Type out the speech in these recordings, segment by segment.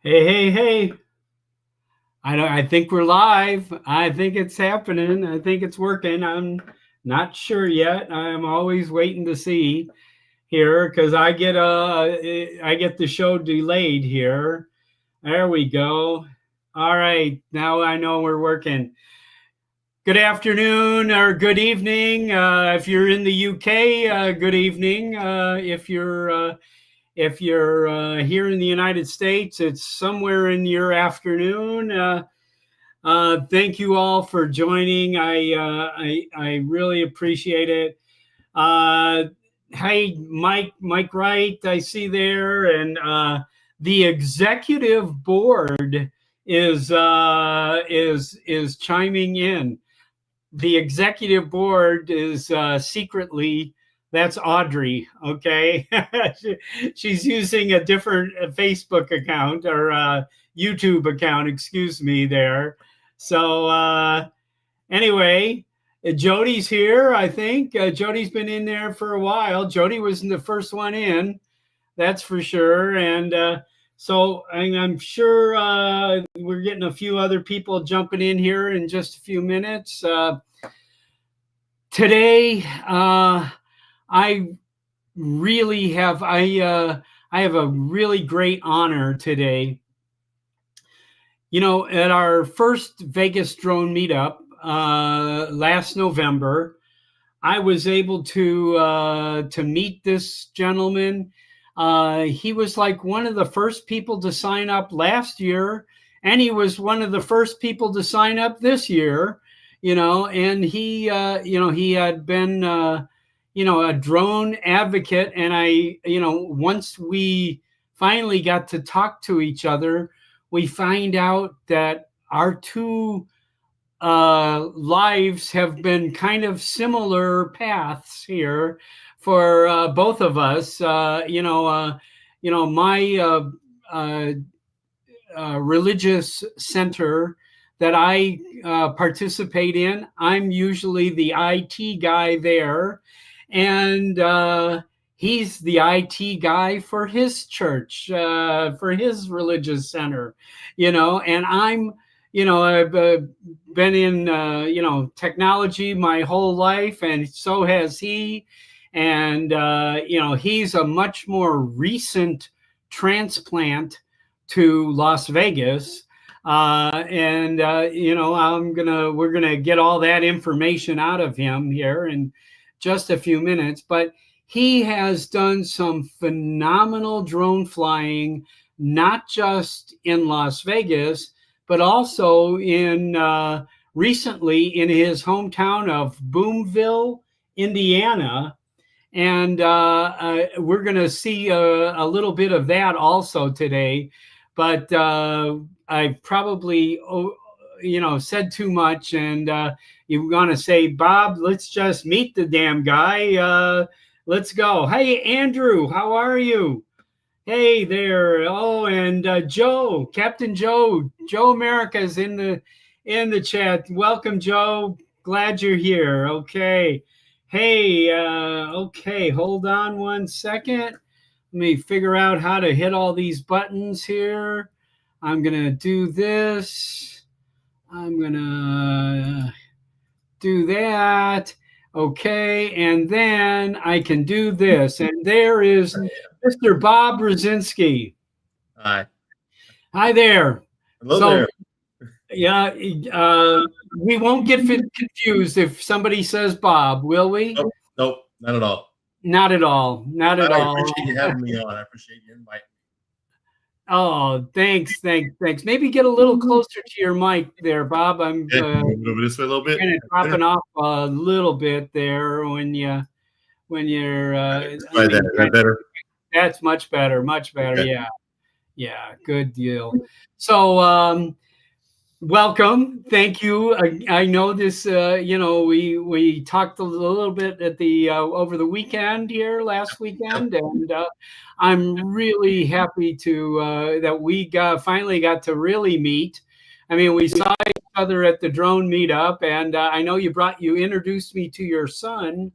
Hey, hey, hey. I think we're live. I think it's happening. I think it's working. I'm not sure yet. I'm always waiting to see here because I get the show delayed here. There we go. All right. Now I know we're working. Good afternoon or good evening. If you're in the UK, good evening. If you're here in the United States, it's somewhere in your afternoon. Thank you all for joining. I really appreciate it. Uh, hey, Mike Wright, I see there, and the executive board is chiming in. The executive board is secretly, that's Audrey. Okay. She's using a different Facebook account or YouTube account, excuse me, there. So anyway, Jody's here, I think. Jody's been in there for a while. Jody was the first one in, that's for sure. And so I'm sure we're getting a few other people jumping in here in just a few minutes. Today, I really have I have a really great honor today. You know, at our first Vegas drone meetup last November, I was able to meet this gentleman. He was like one of the first people to sign up last year, and he was one of the first people to sign up this year. And he had been a drone advocate, and once we finally got to talk to each other, we find out that our two lives have been kind of similar paths here for both of us. My religious center that I participate in, I'm usually the IT guy there, and he's the IT guy for his church, for his religious center, and I've been in, technology my whole life, and so has he. And, he's a much more recent transplant to Las Vegas. We're going to get all that information out of him here in just a few minutes. But he has done some phenomenal drone flying, not just in Las Vegas, but also in recently in his hometown of Boomville, Indiana. And we're going to see a little bit of that also today. But I probably, said too much. And you're going to say, Bob, let's just meet the damn guy. Let's go. Hey, Andrew, how are you? Hey there. Oh, and Joe, Captain Joe America is in the chat. Welcome, Joe. Glad you're here. Okay. Hey, okay, hold on one second. Let me figure out how to hit all these buttons here. I'm going to do this. I'm going to do that. Okay, and then I can do this. And there is Mr. Bob Rozanski. Hi. Hi there. Hello there. Yeah, we won't get confused if somebody says Bob, will we? Nope, not at all. Not at all. Not at all. I appreciate you having me on. I appreciate you inviting me. Oh, thanks. Maybe get a little closer to your mic there, Bob. I'm move this way a little bit. Kind of dropping off a little bit there when you're. Is that better? That's much better. Much better. Okay. Yeah. Good deal. So, welcome. Thank you. I know this, we talked a little bit at the over the weekend here last weekend, and I'm really happy to that we finally got to really meet. I mean, we saw each other at the drone meetup, and I know you introduced me to your son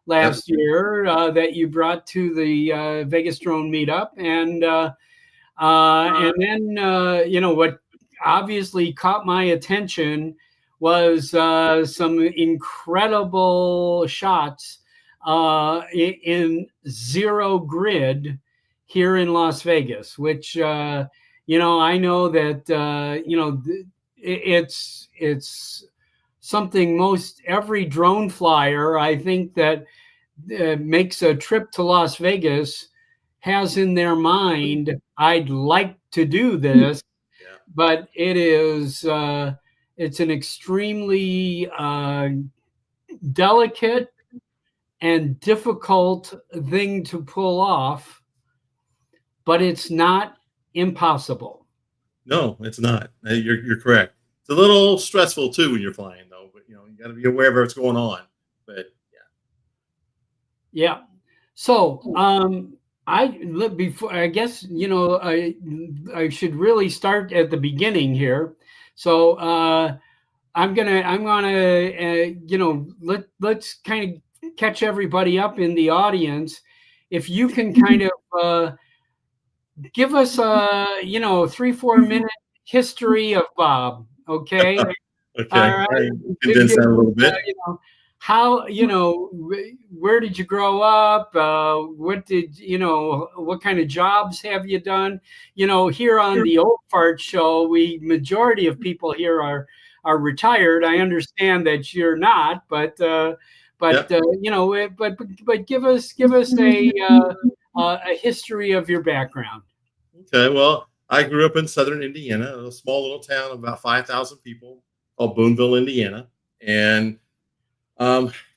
last year that you brought to the Vegas drone meetup, and And then, what obviously caught my attention was some incredible shots in zero grid here in Las Vegas, which, I know that, it's something most every drone flyer, I think, that makes a trip to Las Vegas has in their mind, I'd like to do this, Yeah. but it's an extremely delicate and difficult thing to pull off, but it's not impossible. No, it's not. You're correct. It's a little stressful too when you're flying, though. But you got to be aware of what's going on. But Yeah. So, before, I guess, I should really start at the beginning here. So, let's kind of catch everybody up in the audience. If you can kind of give us a 3-4 minute history of Bob, okay? okay, All right. condense that a little bit. How, where did you grow up? What kind of jobs have you done? Here on the Old Fart Show, majority of people here are retired. I understand that you're not, but give us a history of your background. Okay, well, I grew up in southern Indiana, a small little town of about 5,000 people called Boonville, Indiana, and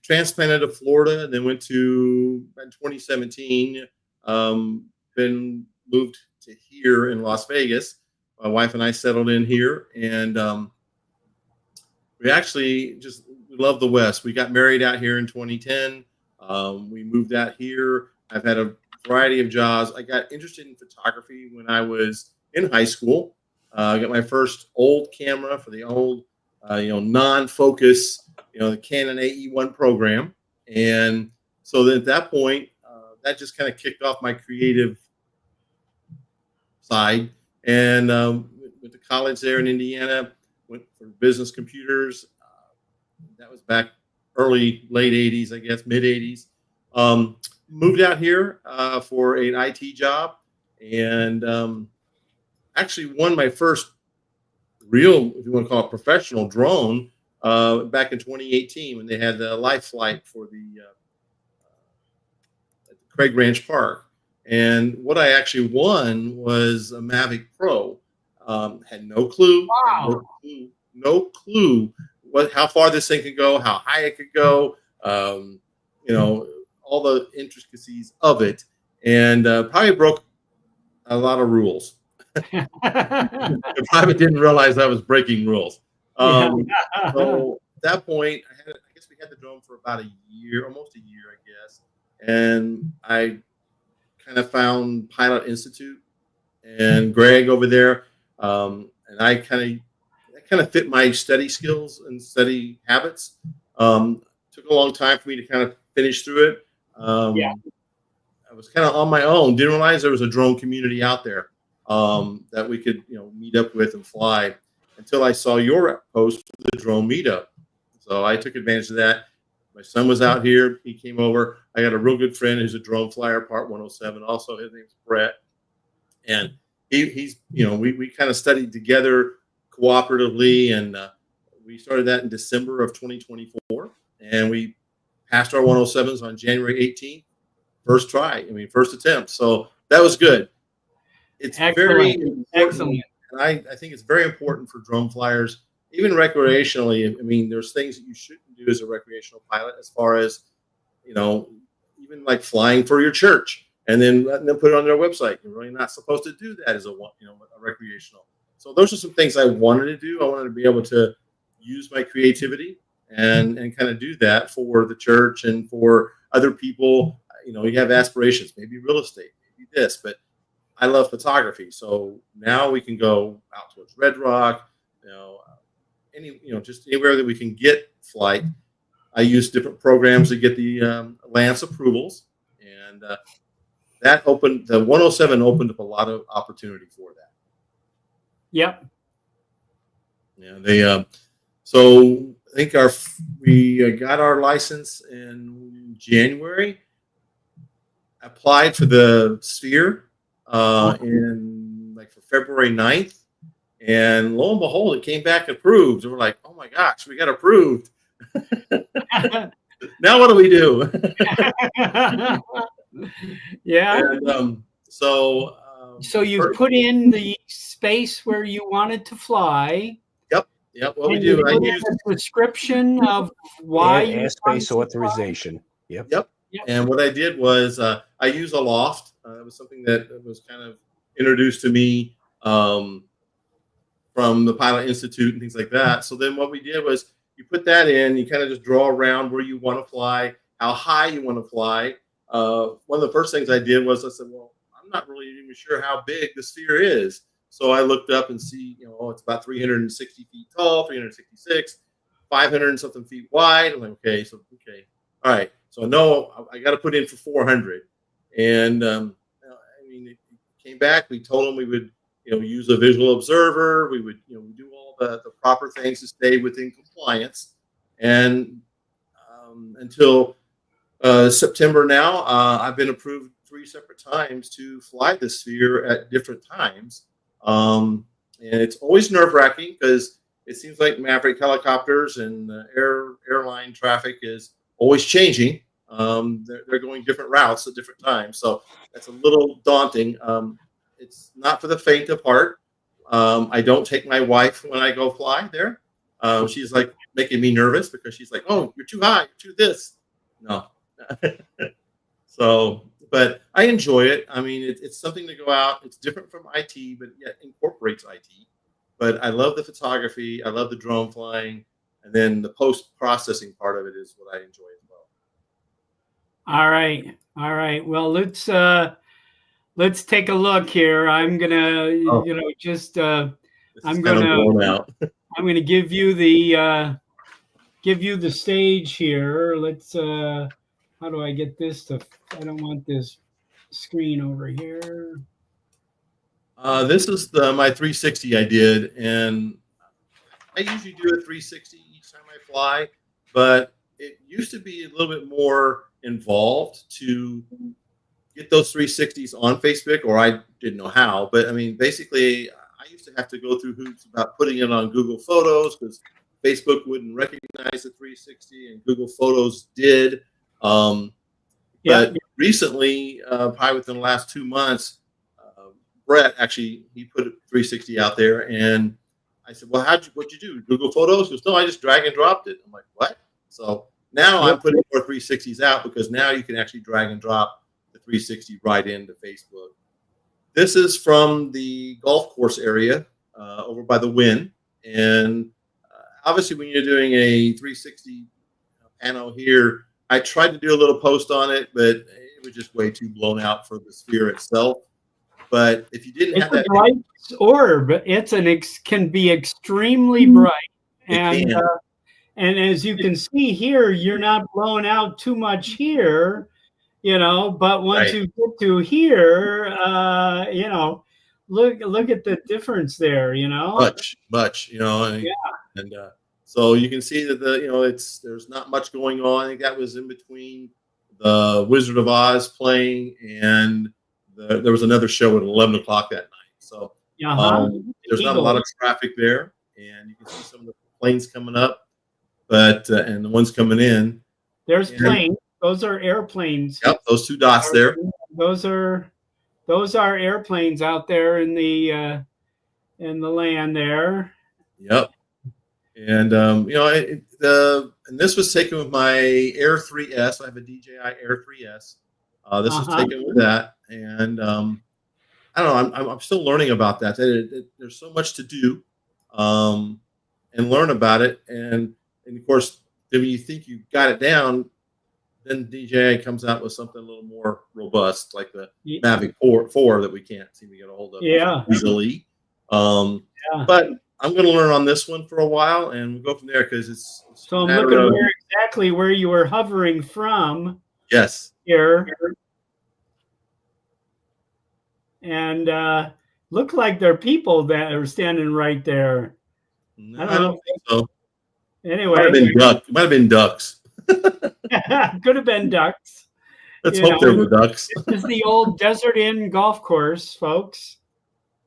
transplanted to Florida, and then went to in 2017. Been moved to here in Las Vegas. My wife and I settled in here, and we actually we love the West. We got married out here in 2010. We moved out here. I've had a variety of jobs. I got interested in photography when I was in high school. I got my first old camera for the old, non-focus, the Canon AE1 program. And so then at that point, that just kind of kicked off my creative side. And went to college there in Indiana, went for business computers. That was back late 80s, I guess, mid 80s. Moved out here for an IT job, and actually won my first real, if you want to call it, professional drone back in 2018 when they had the live flight for the at Craig Ranch Park. And what I actually won was a Mavic Pro. Had no clue. Wow. No clue how far this thing could go, how high it could go. All the intricacies of it, and probably broke a lot of rules. I probably didn't realize I was breaking rules. So at that point, I guess we had the drone for about a year, almost a year, I guess. And I kind of found Pilot Institute and Greg over there, and I kind of fit my study skills and study habits. Took a long time for me to kind of finish through it. I was kind of on my own. Didn't realize there was a drone community out there that we could, meet up with and fly. Until I saw your post for the drone meetup, so I took advantage of that. My son was out here; he came over. I got a real good friend who's a drone flyer, Part 107. Also, his name's Brett, and he's we kind of studied together cooperatively, and we started that in December of 2024, and we passed our 107s on January 18th. First try. First attempt. So that was good. It's very important. Excellent. And I think it's very important for drone flyers, even recreationally. There's things that you shouldn't do as a recreational pilot, as far as, even like flying for your church and then letting them put it on their website. You're really not supposed to do that as a recreational. So those are some things I wanted to do. I wanted to be able to use my creativity and kind of do that for the church and for other people. You have aspirations, maybe real estate, maybe this, but I love photography. So now we can go out towards Red Rock, just anywhere that we can get flight. I use different programs to get the Lance approvals, and that opened, the 107 opened up a lot of opportunity for that. Yep. Yeah, they so I think we got our license in January. Applied for the Sphere in like for February 9th, and lo and behold, it came back approved. And we're like, oh my gosh, we got approved. Now what do we do? Yeah. And So you've put in the space where you wanted to fly. Yep. What we And do, you I put in use a description of why you and space authorization. Yep. Yep. And what I did was I use a loft. It was something that was kind of introduced to me from the Pilot Institute and things like that. So then what we did was you put that in, you kind of just draw around where you want to fly, how high you want to fly. One of the first things I did was I said, well, I'm not really even sure how big the Sphere is. So I looked up and see, it's about 360 feet tall, 366, 500 and something feet wide. I'm like, okay. All right. So no, I got to put in for 400. And it came back. We told them we would, use a visual observer. We would, do all the proper things to stay within compliance. And until September now, I've been approved 3 separate times to fly the Sphere at different times. And it's always nerve-wracking because it seems like Maverick helicopters and airline traffic is always changing. They're going different routes at different times, so that's a little daunting. It's not for the faint of heart. I don't take my wife when I go fly there. She's like making me nervous because she's like, "Oh, you're too high, you're too this." No. So, but I enjoy it. I mean, it's something to go out. It's different from IT, but yet incorporates IT. But I love the photography. I love the drone flying, and then the post-processing part of it is what I enjoy as well. All right. Well, let's take a look here. I'm gonna, I'm gonna give you the stage here. Let's. How do I get this to? I don't want this screen over here. This is my 360 I did, and I usually do a 360 each time I fly, but it used to be a little bit more involved to get those 360s on Facebook, or I didn't know how. But I mean, basically, I used to have to go through hoops about putting it on Google Photos because Facebook wouldn't recognize the 360, and Google Photos did. But recently, probably within the last 2 months, Brett actually he put a 360 out there, and I said, "Well, what'd you do? Google Photos?" He goes, "No, I just drag and dropped it." I'm like, "What?" So now I'm putting more 360s out because now you can actually drag and drop the 360 right into Facebook. This is from the golf course area over by the Wynn, and obviously when you're doing a 360 pano here, I tried to do a little post on it, but it was just way too blown out for the Sphere itself. But if you didn't have that bright orb, can be extremely bright, and as you can see here, you're not blowing out too much here, But once you get to here, look at the difference there, much, and so you can see that there's not much going on. I think that was in between the Wizard of Oz playing and there was another show at 11 o'clock that night. So there's not a lot of traffic there, and you can see some of the planes coming up, but and the ones coming in. There's planes. Those are airplanes. Yep, those 2 dots there. Those are airplanes out there in the land there. Yep. And and this was taken with my Air 3S. I have a DJI Air 3S. This was taken with that, and I don't know. I'm still learning about that. There's so much to do, and learn about it, and of course, when you think you got it down, then DJI comes out with something a little more robust, like the Mavic 4 that we can't seem to get a hold of easily. But I'm going to learn on this one for a while, and we'll go from there because it's. So I'm looking exactly where you were hovering from. Yes. Here. and look like they're people that are standing right there. I don't think so. Anyway, It might have been ducks. could have been ducks. Let's hope they were ducks. This is the old Desert Inn golf course, folks.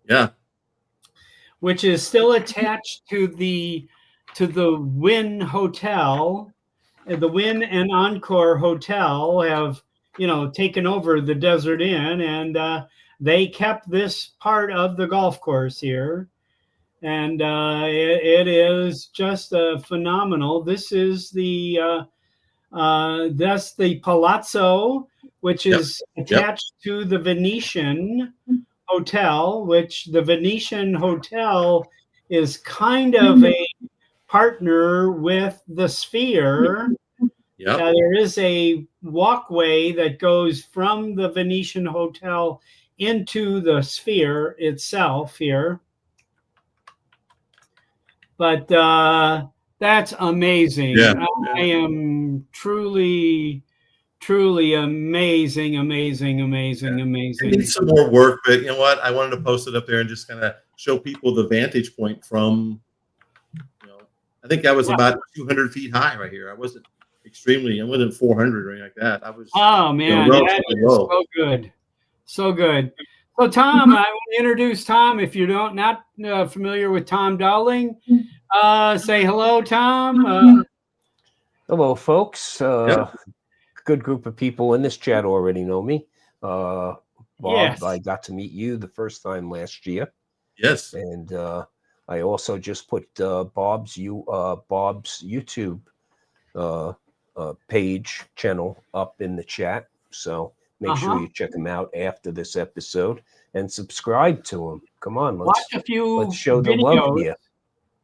Yeah. Which is still attached to the Wynn Hotel. The Wynn and Encore Hotel have, taken over the Desert Inn, and they kept this part of the golf course here. And it is just phenomenal. This is that's the Palazzo, which is attached to the Venetian Hotel, which the Venetian Hotel is kind of a partner with the Sphere. There is a walkway that goes from the Venetian Hotel into the Sphere itself here. But that's amazing. Yeah. I am truly amazing. I need some more work, but you know what? I wanted to post it up there and just kind of show people the vantage point from, I think I was about 200 feet high right here. I wasn't 400 or anything like that. I was. Oh man, that is so good. So good. So Tom, I want to introduce Tom. If you're not familiar with Tom Dowling, say hello, Tom. Hello, folks. Good group of people in this chat already know me. Bob, yes. I got to meet you the first time last year. Yes. And I also just put Bob's YouTube page channel up in the chat. So make sure you check him out after this episode and subscribe to him. Come on, let's show the love here.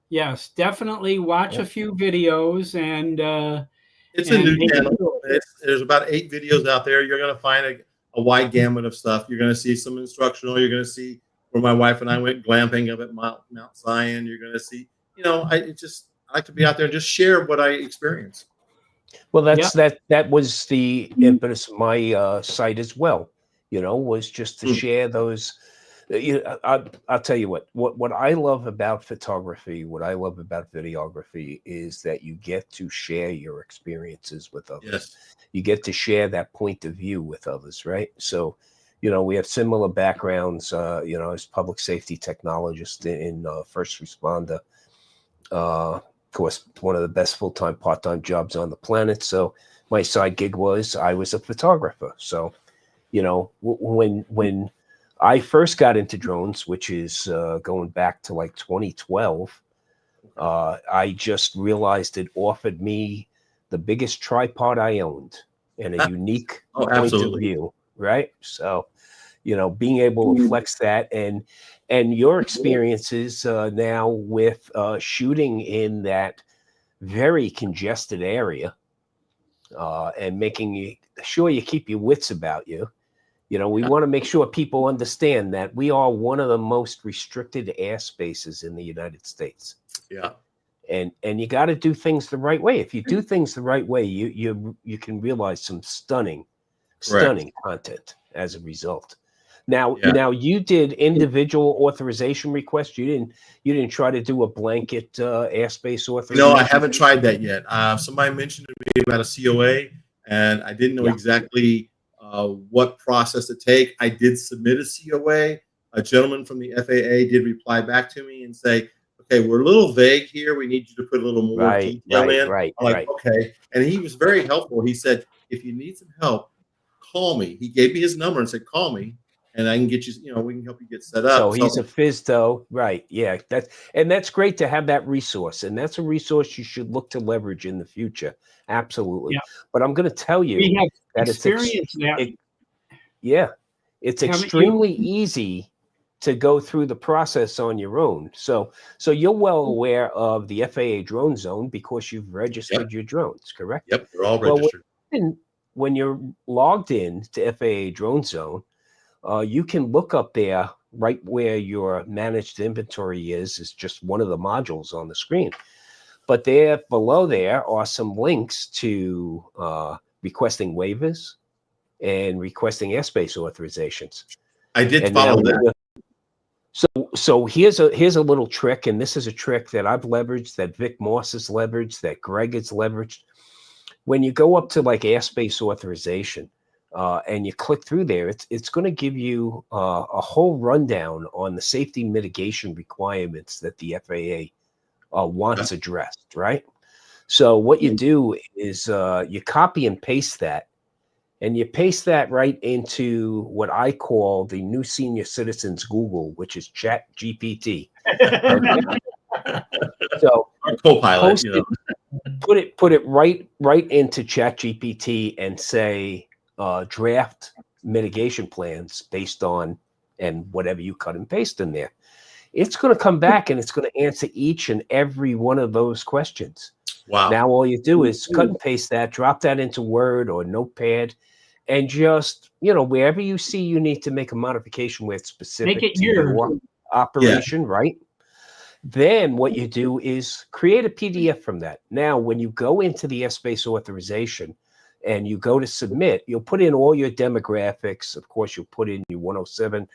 Yes, definitely watch a few videos and it's a new channel. There's about 8 videos out there. You're going to find a wide gamut of stuff. You're going to see some instructional. You're going to see where my wife and I went glamping up at Mount Zion. You're going to see, I like to be out there and just share what I experience. Well, that was the impetus of my site as well, was just to share those. I'll tell you what I love about photography, what I love about videography is that you get to share your experiences with others. Yes. You get to share that point of view with others, right? So, we have similar backgrounds, as public safety technologist in first responder. Of course, one of the best full-time, part-time jobs on the planet. So my side gig I was a photographer. So, when I first got into drones, which is going back to like 2012, I just realized it offered me the biggest tripod I owned and a unique point of view, right? So, being able to flex that and your experiences now with shooting in that very congested area and making sure you keep your wits about you. We want to make sure people understand that we are one of the most restricted airspaces in the United States. Yeah. And you got to do things the right way. If you do things the right way, you can realize some stunning content as a result. Now you did individual authorization requests. You didn't try to do a blanket airspace authorization. No, I haven't tried that yet. Somebody mentioned to me about a COA, and I didn't know exactly what process to take. I did submit a COA. A gentleman from the FAA did reply back to me and say, "Okay, we're a little vague here. We need you to put a little more detail in." I'm like, okay. And he was very helpful. He said, "If you need some help, call me." He gave me his number and said, "Call me, and I can get you. We can help you get set up." So he's a FISDO, right? Yeah, that's great to have that resource, and that's a resource you should look to leverage in the future. Absolutely. Yeah. But I'm going to tell you that it's extremely easy to go through the process on your own. So you're well aware of the FAA drone zone because you've registered your drones, correct? Yep, they're all registered. When you're logged in to FAA drone zone, you can look up there right where your managed inventory is just one of the modules on the screen. But there below there are some links to requesting waivers and requesting airspace authorizations. I did And follow now, that. so here's a little trick, and this is a trick that I've leveraged, that Vic Moss has leveraged, that Greg has leveraged. When you go up to like airspace authorization, and you click through there, it's going to give you a whole rundown on the safety mitigation requirements that the FAA wants addressed, right? So what you do is you copy and paste that, and you paste that right into what I call the new senior citizens Google, which is Chat GPT. Okay? So Co-pilot, put it right into Chat GPT and say draft mitigation plans based on, and whatever you cut and paste in there. It's going to come back and it's going to answer each and every one of those questions. Wow. Now all you do is cut and paste that, drop that into Word or Notepad, and just, wherever you see you need to make a modification where it's specific to your operation, right? Then what you do is create a PDF from that. Now, when you go into the airspace authorization and you go to submit, you'll put in all your demographics. Of course, you'll put in your 107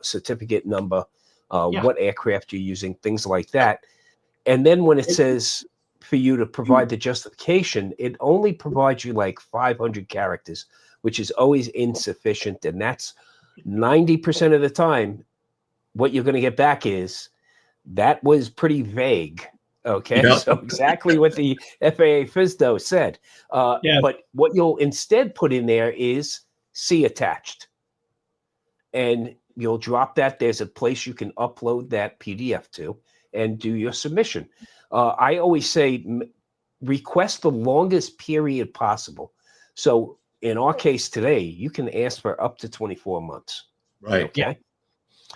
certificate number, what aircraft you're using, things like that. And then when it says for you to provide the justification, it only provides you like 500 characters, which is always insufficient. And that's 90% of the time, what you're going to get back is, that was pretty vague. Okay. Yep. So exactly what the FAA FSDO said. But what you'll instead put in there is see attached. And you'll drop that. There's a place you can upload that PDF to and do your submission. I always say request the longest period possible. So in our case today, you can ask for up to 24 months. Right. Okay. Yeah.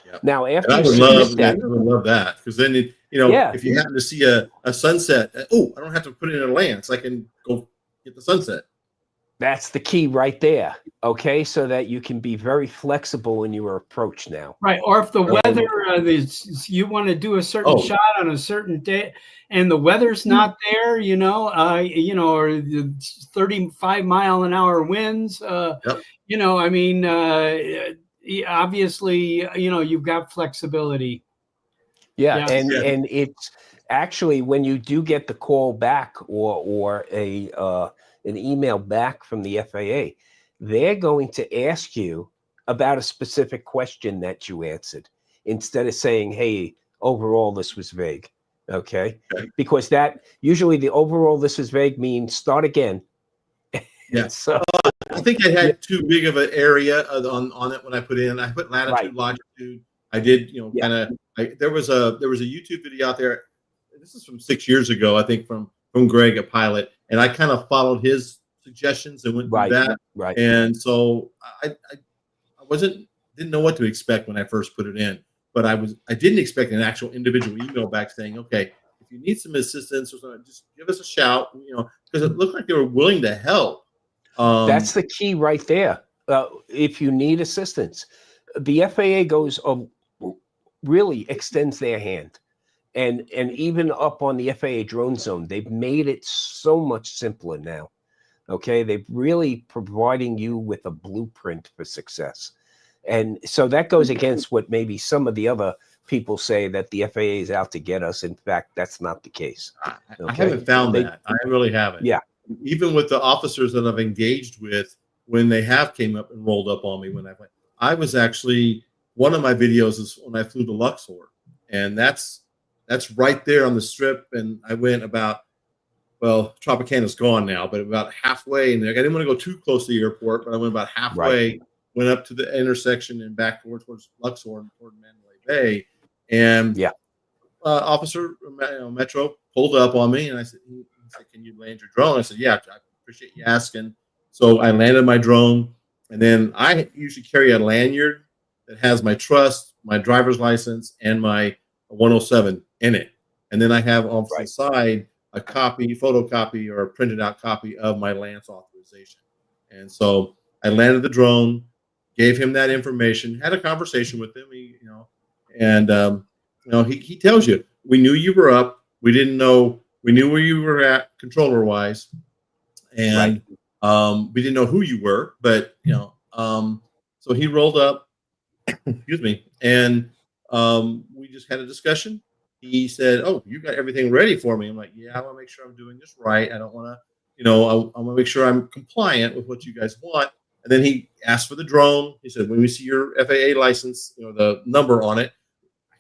Yep. Now, after I would love that, because then if you happen to see a sunset, I don't have to put it in Lance. I can go get the sunset. That's the key right there. Okay, so that you can be very flexible in your approach now. Right, or if the weather you want to do a certain shot on a certain day, and the weather's not there, or the 35-mile-an-hour winds. Obviously, you've got flexibility. Yeah. And it's actually, when you do get the call back or an email back from the FAA, they're going to ask you about a specific question that you answered, instead of saying, hey, overall this was vague. Okay. Because that usually the overall this was vague means start again. Yeah. So I think I had too big of an area on it when I put in. I put latitude, longitude. I did, kind of. There was a YouTube video out there. This is from 6 years ago, I think, from Greg, a pilot, and I kind of followed his suggestions and went through that. Right. And so I didn't know what to expect when I first put it in, but I didn't expect an actual individual email back saying, okay, if you need some assistance or something, just give us a shout, because it looked like they were willing to help. That's the key right there. If you need assistance, the FAA really extends their hand, and even up on the FAA drone zone, they've made it so much simpler now. Okay, they're really providing you with a blueprint for success, and so that goes against what maybe some of the other people say, that the FAA is out to get us. In fact, that's not the case. I haven't found that. I really haven't. Yeah. Even with the officers that I've engaged with, when they have came up and rolled up on me when I was actually, one of my videos is when I flew to Luxor, and that's right there on the strip. And I went about, Tropicana's gone now, but about halfway in there. I didn't want to go too close to the airport, but I went about halfway, went up to the intersection and back towards Luxor and toward Mandalay Bay. And officer Metro pulled up on me, and I said, can you land your drone? I said, yeah, I appreciate you asking. So I landed my drone, and then I usually carry a lanyard that has my trust, my driver's license, and my 107 in it. And then I have on the side a photocopy or a printed out copy of my Lance authorization. And so I landed the drone, gave him that information, had a conversation with him, he tells you, we knew you were up. We didn't know. We knew where you were at controller wise, and we didn't know who you were. But so he rolled up, excuse me, and we just had a discussion. He said, "Oh, you got everything ready for me." I'm like, "Yeah, I want to make sure I'm doing this right. I don't want to, I want to make sure I'm compliant with what you guys want." And then he asked for the drone. He said, "When we see your FAA license, the number on it,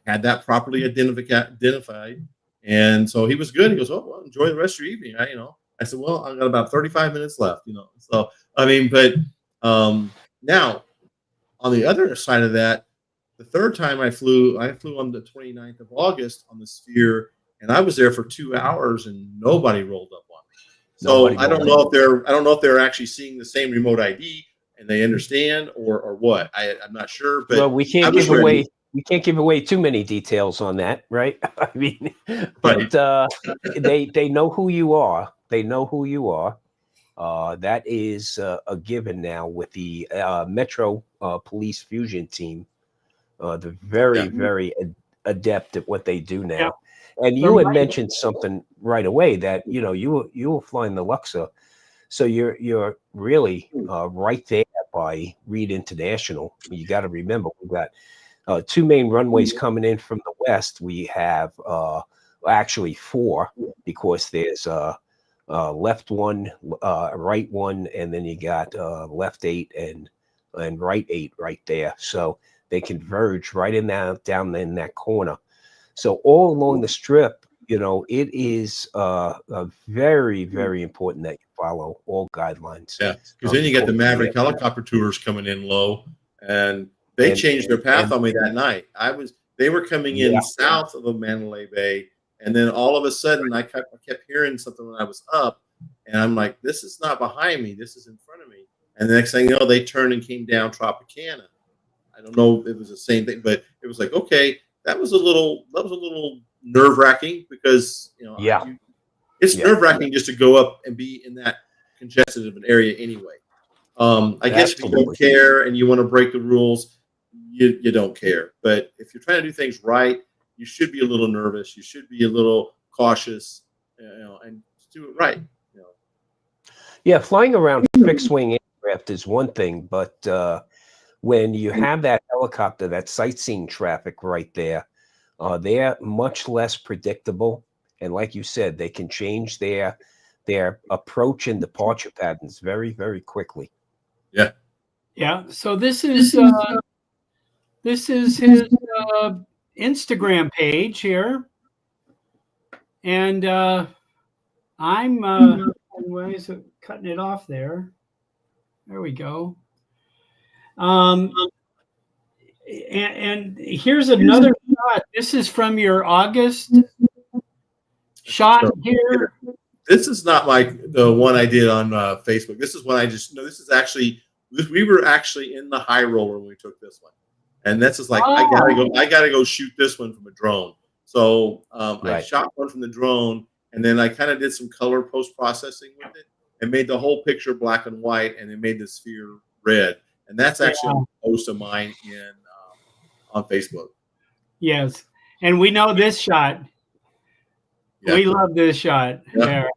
I had that properly identified." And so he was good. He goes, "Oh, well, enjoy the rest of your evening." I said, "Well, I've got about 35 minutes left." So I mean, but now on the other side of that, the third time I flew on the 29th of August on the Sphere, and I was there for 2 hours, and nobody rolled up on me. So I don't know if they're actually seeing the same remote ID and they understand or what. I'm not sure, but well, we can't give away too many details on that, right? I mean, but they know who you are. They know who you are. That is a given now with the Metro Police Fusion team. They're very adept at what they do now. Yeah. And you had mentioned something right away that you were flying the Luxor, so you're really right there by Reed International. You got to remember we got 2 main runways coming in from the west. We have actually 4 because there's left 1, right 1, and then you got left 8 and right 8 right there. So they converge right in down in that corner. So all along the strip, it is very, very important that you follow all guidelines. Yeah, because then you get the Maverick helicopter tours coming in low, and they changed their path on me that night. They were coming in south of the Mandalay Bay, and then all of a sudden I kept hearing something when I was up, and I'm like, this is not behind me, this is in front of me. And the next thing you know, they turned and came down Tropicana. I don't know if it was the same thing, but it was like, okay, that was a little nerve-wracking because it's nerve-wracking just to go up and be in that congested of an area anyway. I guess if you don't care and you want to break the rules, you don't care. But if you're trying to do things right, you should be a little nervous. You should be a little cautious, and do it right. Yeah, flying around fixed-wing aircraft is one thing, but when you have that helicopter, that sightseeing traffic right there, they're much less predictable. And like you said, they can change their approach and departure patterns very, very quickly. Yeah. Yeah. So this is his Instagram page here. And I'm why is it cutting it off there? There we go. And here's another shot. This is from your August shot here. This is not the one I did on Facebook. This is one I just know. This is actually we were actually in the high roller when we took this one, and this is like I gotta go shoot this one from a drone. So I shot one from the drone, and then I kind of did some color post processing with it and made the whole picture black and white, and then made the sphere red. And that's actually a post of mine on Facebook. Yes, and we know this shot. Yeah. We love this shot. Yeah.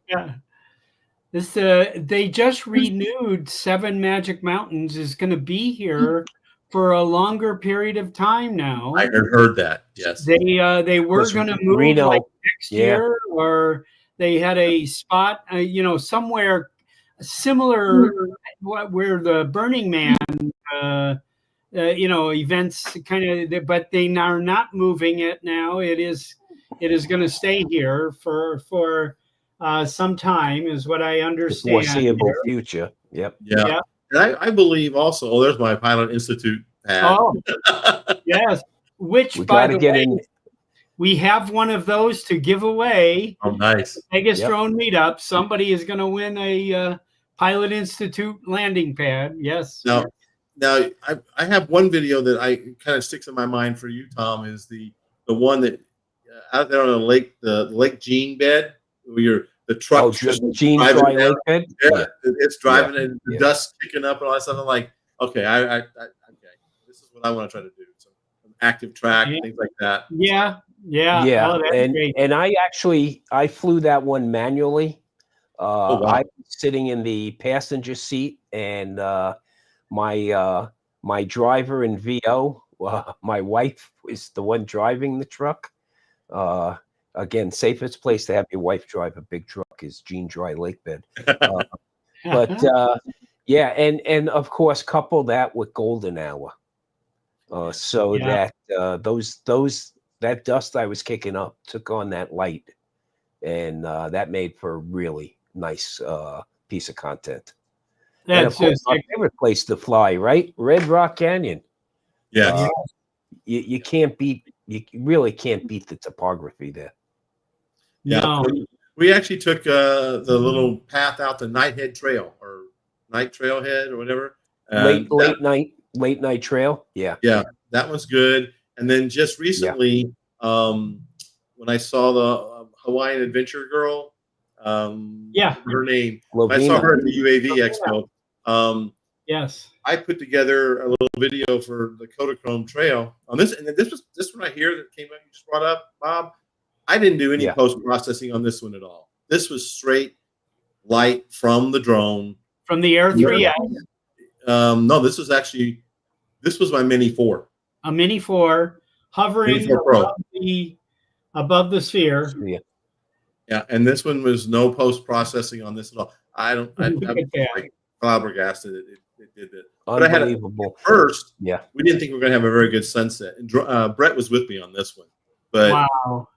This they just renewed 7 Magic Mountains is going to be here for a longer period of time now. I heard that. Yes, they were going to move like next year, or they had a spot, somewhere similar where the Burning Man, events kind of, but they are not moving it now. It is going to stay here for some time, is what I understand. The foreseeable future. Yep. Yeah. And I believe also. Oh, there's my Pilot Institute pad. Oh, yes. Which, by the way, we have one of those to give away. Oh, nice. Vegas Drone Meetup. Somebody is going to win a Pilot Institute landing pad. Yes. Now I have one video that I kind of sticks in my mind for you, Tom, is the one that out there on the Lake Jean bed where the truck just driving down. Bed? Yeah, it's driving and the dust kicking up and all that stuff. I'm like, okay, okay, this is what I want to try to do. So active track, things like that. Yeah. Oh, and I flew that one manually. I was sitting in the passenger seat, and my driver and VO my wife is the one driving the truck. Again, safest place to have your wife drive a big truck is Gene Dry Lake Bed. But yeah, and of course, couple that with golden hour, so Yeah. that that dust I was kicking up took on that light, and that made for a really nice piece of content. And of That's course, just my favorite place to fly, right? Red Rock Canyon. Yeah. You can't beat. You really can't beat the topography there. Yeah. no. We actually took the little path out the Nighthead Trail or Night Trailhead or whatever. Late night trail. Yeah. Yeah, that one's good. And then just recently, when I saw the Hawaiian Adventure Girl, Yeah. her name, Lovina. I saw her at the UAV Expo. Yes. I put together a little video for the Kodachrome Trail on this, and this one right here that came up. You just brought up, Bob. I didn't do any post processing on this one at all. This was straight light from the drone. From the Air 3X. No, this was my Mini 4. A Mini 4 hovering Mini 4 Pro. above the sphere. Yeah, and this one was no post processing on this at all. I'm like flabbergasted it did that. But Unbelievable. First, we didn't think we were going to have a very good sunset. And Brett was with me on this one, but wow.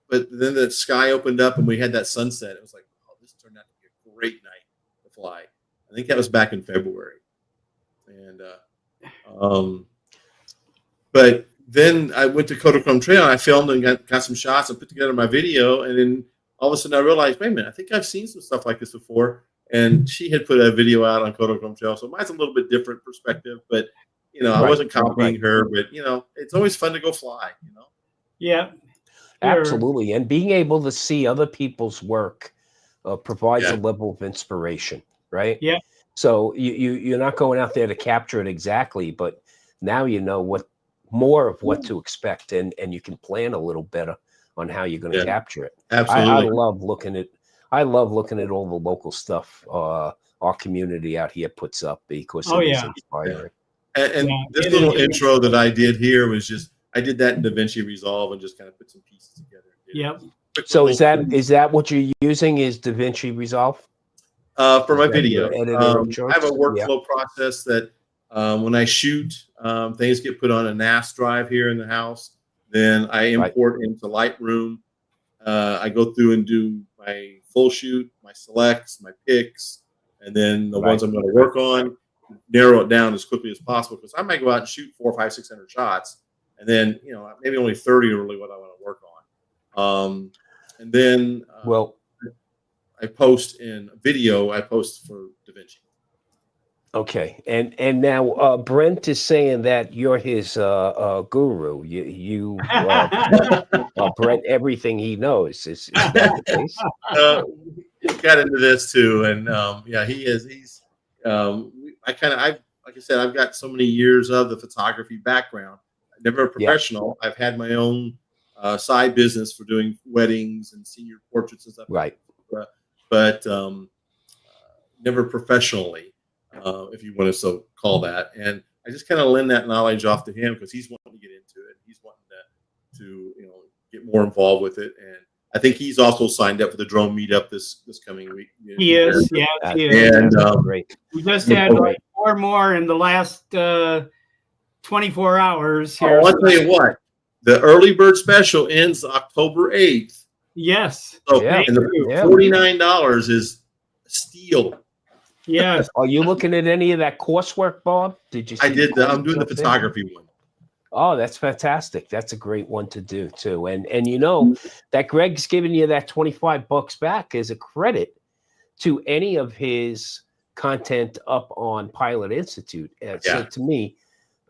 But then the sky opened up and we had that sunset. It was like, oh, this turned out to be a great night to fly. I think that was back in February, and but then I went to Kodachrome Trail and I filmed and got some shots and put together my video. And then all of a sudden I realized, wait a minute, I think I've seen some stuff like this before. And she had put a video out on Kodachrome Trail. So mine's a little bit different perspective, but I wasn't copying her, but it's always fun to go fly, Yeah. Absolutely. And being able to see other people's work provides a level of inspiration, right? Yeah. So you're not going out there to capture it exactly, but now you know more of what to expect, and you can plan a little better on how you're going to capture it. Absolutely. I love looking at all the local stuff our community out here puts up because it is inspiring. And this little intro that I did here was just, I did that in DaVinci Resolve and just kind of put some pieces together. Yep. So is that what you're using, is DaVinci Resolve? For my video. I have a workflow Yeah. process that when I shoot, things get put on a NAS drive here in the house. Then I import into Lightroom. I go through and do my full shoot, my selects, my picks, and then the ones I'm going to work on, narrow it down as quickly as possible, because I might go out and shoot 400, 500, 600 shots, and then maybe only 30 are really what I want to work on. And then I post in video. I post for DaVinci. Okay, and now Brent is saying that you're his guru. You Brent, everything he knows. Is that the case? Got into this too, and he is. He's. Like I said, I've got so many years of the photography background. Never a professional. I've had my own side business for doing weddings and senior portraits and stuff. Right. But never professionally, if you want to so call that. And I just kind of lend that knowledge off to him because he's wanting to get into it. He's wanting to get more involved with it. And I think he's also signed up for the drone meetup this coming week. He is. Yeah, he is. And great. We just had like 4 more in the last 24 hours here. I'll tell you what, the early bird special ends October 8th. Yes. So, and the $49 is steal. Yes. Are you looking at any of that coursework, Bob? Did you see? I did. I'm doing the photography one. Oh, that's fantastic. That's a great one to do too. And that Greg's giving you that $25 back as a credit to any of his content up on Pilot Institute. So to me,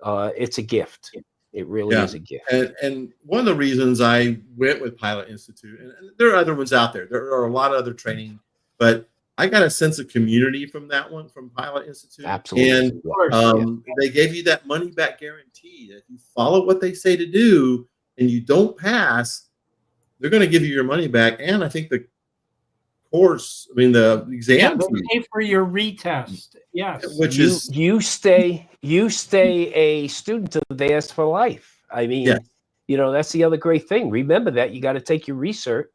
it's a gift. It really is a gift. And one of the reasons I went with Pilot Institute, and there are other ones out there. There are a lot of other training, but I got a sense of community from that one, from Pilot Institute. Absolutely. And they gave you that money back guarantee. If you follow what they say to do and you don't pass, they're going to give you your money back. And I think the course. I mean, the exam they fee, pay for your retest. Yes. which you is you stay a student of theirs for life. I mean, yeah, that's the other great thing. Remember that you got to take your research,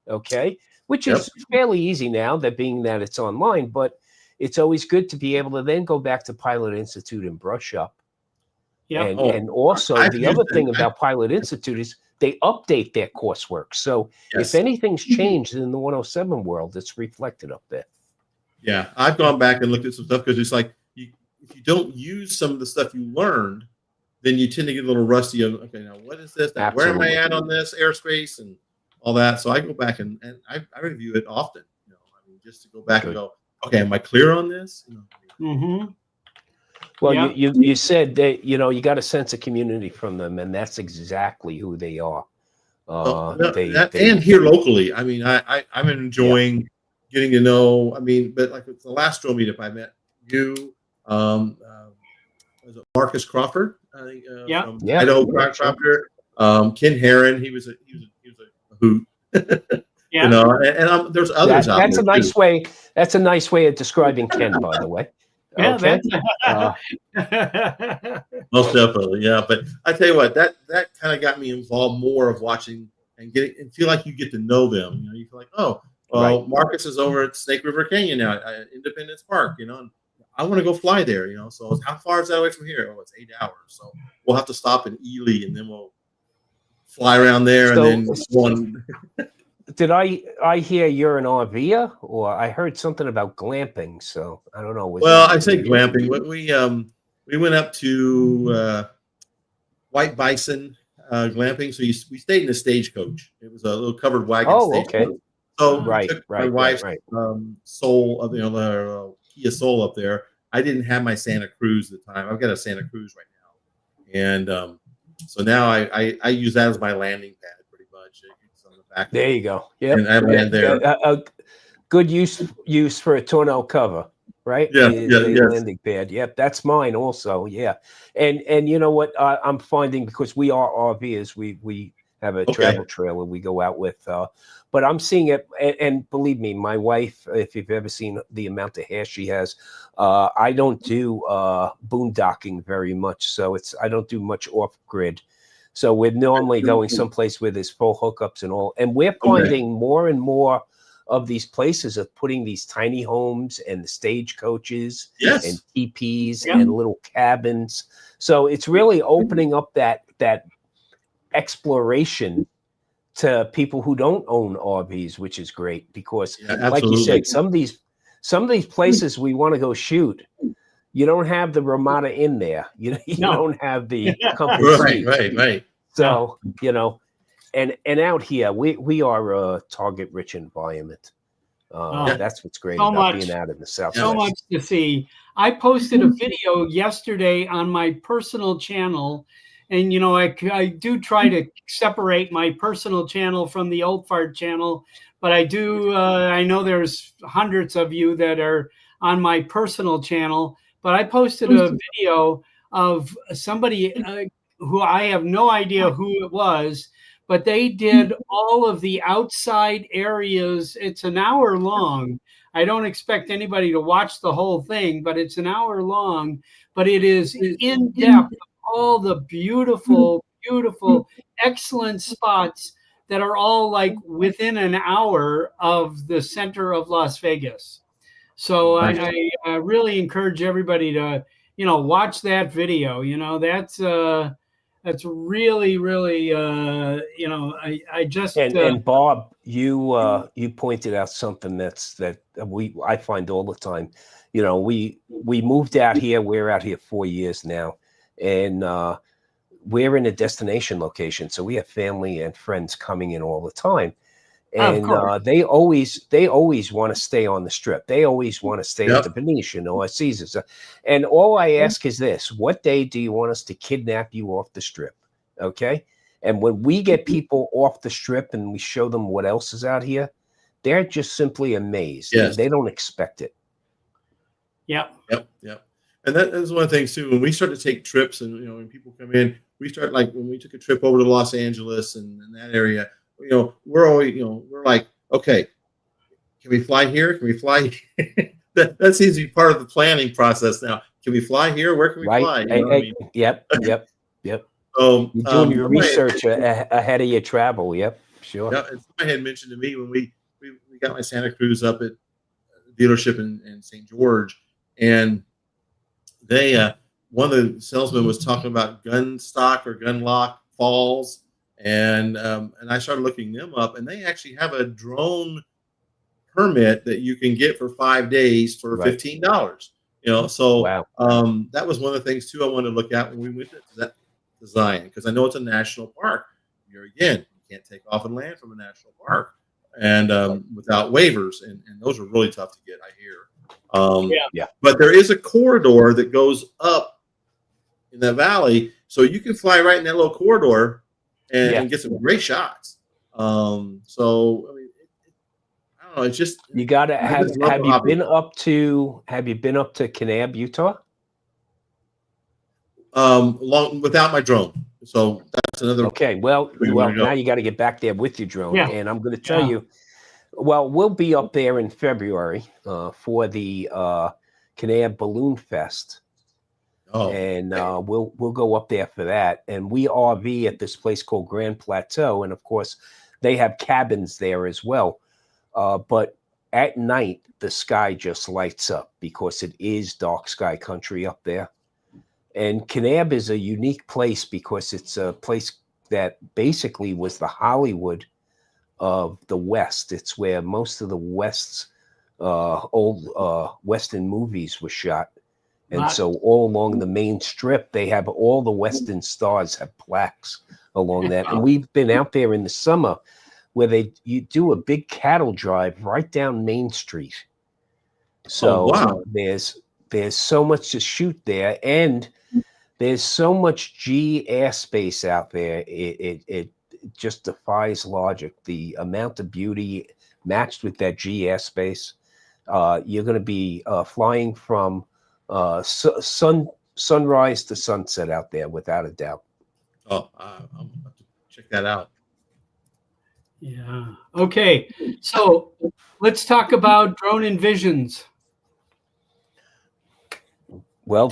okay, which yep, is fairly easy now, that being that it's online, but it's always good to be able to then go back to Pilot Institute and brush up. Yep. And also I've the used other it. thing about Pilot Institute is they update their coursework. So if Yes. anything's changed in the 107 world, it's reflected up there. Yeah, I've gone back and looked at some stuff because it's like if you don't use some of the stuff you learned, then you tend to get a little rusty of, okay, now what is this? Now, where am I at on this airspace and all that? So I go back and I review it often, I mean, just to go back and go, okay, am I clear on this? Well, Yeah. you said that, you got a sense of community from them, and that's exactly who they are. And here locally, I mean, I'm enjoying getting to know. I mean, but like it's the last drill meetup I met you, was it Marcus Crawford? I think from Idaho Crawford. Ken Herron, he was a hoot. Yeah. There's others out there. That's a nice too. way. That's a nice way of describing Ken, by the way. Yeah, Okay. Most definitely, yeah. But I tell you what, that kind of got me involved more of watching and feel like you get to know them. You feel like, oh, well, right. Marcus is over at Snake River Canyon now, at Independence Park. And I want to go fly there. So how far is that away from here? Oh, it's 8 hours. So we'll have to stop in Ely, and then we'll fly around there, and then one. Did I hear you're an RVer, or I heard something about glamping? So I don't know. Well, I say glamping. We went up to White Bison glamping. So we stayed in a stagecoach. It was a little covered wagon. Oh, stagecoach. okay. So right, took my wife's Soul of the Kia Soul up there. I didn't have my Santa Cruz at the time. I've got a Santa Cruz right now, and so now I use that as my landing pad. On the back. There you go. Yeah, and I land there. A good use for a tonneau cover, right? Landing pad. Yep, that's mine also. Yeah, and you know what I'm finding, because we are RVers, we have a travel trailer we go out with, but I'm seeing it, and believe me, my wife, if you've ever seen the amount of hair she has, I don't do boondocking very much, so I don't do much off grid. So we're normally going someplace where there's full hookups and all. And we're finding more and more of these places of putting these tiny homes and the stagecoaches and teepees and little cabins. So it's really opening up that exploration to people who don't own RVs, which is great, because like you said, some of these places we want to go shoot, you don't have the Ramada in there. You don't have the company. Right. So, and out here, we are a target-rich environment. That's what's great about being out in the Southwest. So much to see. I posted a video yesterday on my personal channel, and I do try to separate my personal channel from the Old Fart channel, but I do. I know there's hundreds of you that are on my personal channel. But I posted a video of somebody who I have no idea who it was, but they did all of the outside areas. It's an hour long. I don't expect anybody to watch the whole thing, but it's an hour long. But it is in depth, all the beautiful, excellent spots that are all like within an hour of the center of Las Vegas. So I really encourage everybody to, watch that video. That's really, really, I just and Bob, you pointed out something that I find all the time. We moved out here. We're out here 4 years now, and we're in a destination location, so we have family and friends coming in all the time. And they always want to stay on the Strip. They always want to stay at the Venetian or Caesars. And all I ask is this: what day do you want us to kidnap you off the Strip? Okay. And when we get people off the Strip and we show them what else is out here, they're just simply amazed. Yes. They don't expect it. Yep. And that is one of the things too. When we start to take trips, and when people come in, we start, like when we took a trip over to Los Angeles and in that area. We're always, we're like, okay, can we fly here? Can we fly? That seems to be part of the planning process now. Can we fly here? Where can we Right. fly? You know what I mean? Yep. So You're doing your research ahead of your travel. Yep. Sure. yeah, and somebody had mentioned to me when we got my Santa Cruz up at the dealership in St. George, and they one of the salesmen was talking about gun stock or gun lock falls, and I started looking them up, and they actually have a drone permit that you can get for 5 days for Right. $15. You know, so Wow. that was one of the things too I wanted to look at when we went to Zion, because I know it's a national park. Here again, you can't take off and land from a national park, and without waivers, and those are really tough to get, I hear. Yeah. But there is a corridor that goes up in the valley, so you can fly right in that little corridor and get some great shots. So I mean, I don't know. It's just you got to have you been up to Kanab, Utah? Without my drone. So that's another. Okay. Well, now you got to get back there with your drone, and I'm going to tell you. Well, we'll be up there in February for the Kanab Balloon Fest. Oh, and we'll go up there for that. And we RV at this place called Grand Plateau, and of course, they have cabins there as well. But at night, the sky just lights up because it is dark sky country up there. And Kanab is a unique place because it's a place that basically was the Hollywood of the West. It's where most of the West's old Western movies were shot. And so all along the main strip, they have all the Western stars have plaques along that. And we've been out there in the summer where you do a big cattle drive right down Main Street. So there's so much to shoot there, and there's so much G airspace out there. It just defies logic. The amount of beauty matched with that G airspace. You're going to be flying from sunrise to sunset out there, without a doubt. Oh, I'm going to have to check that out. Yeah. Okay. So let's talk about Drone Envisions. Well,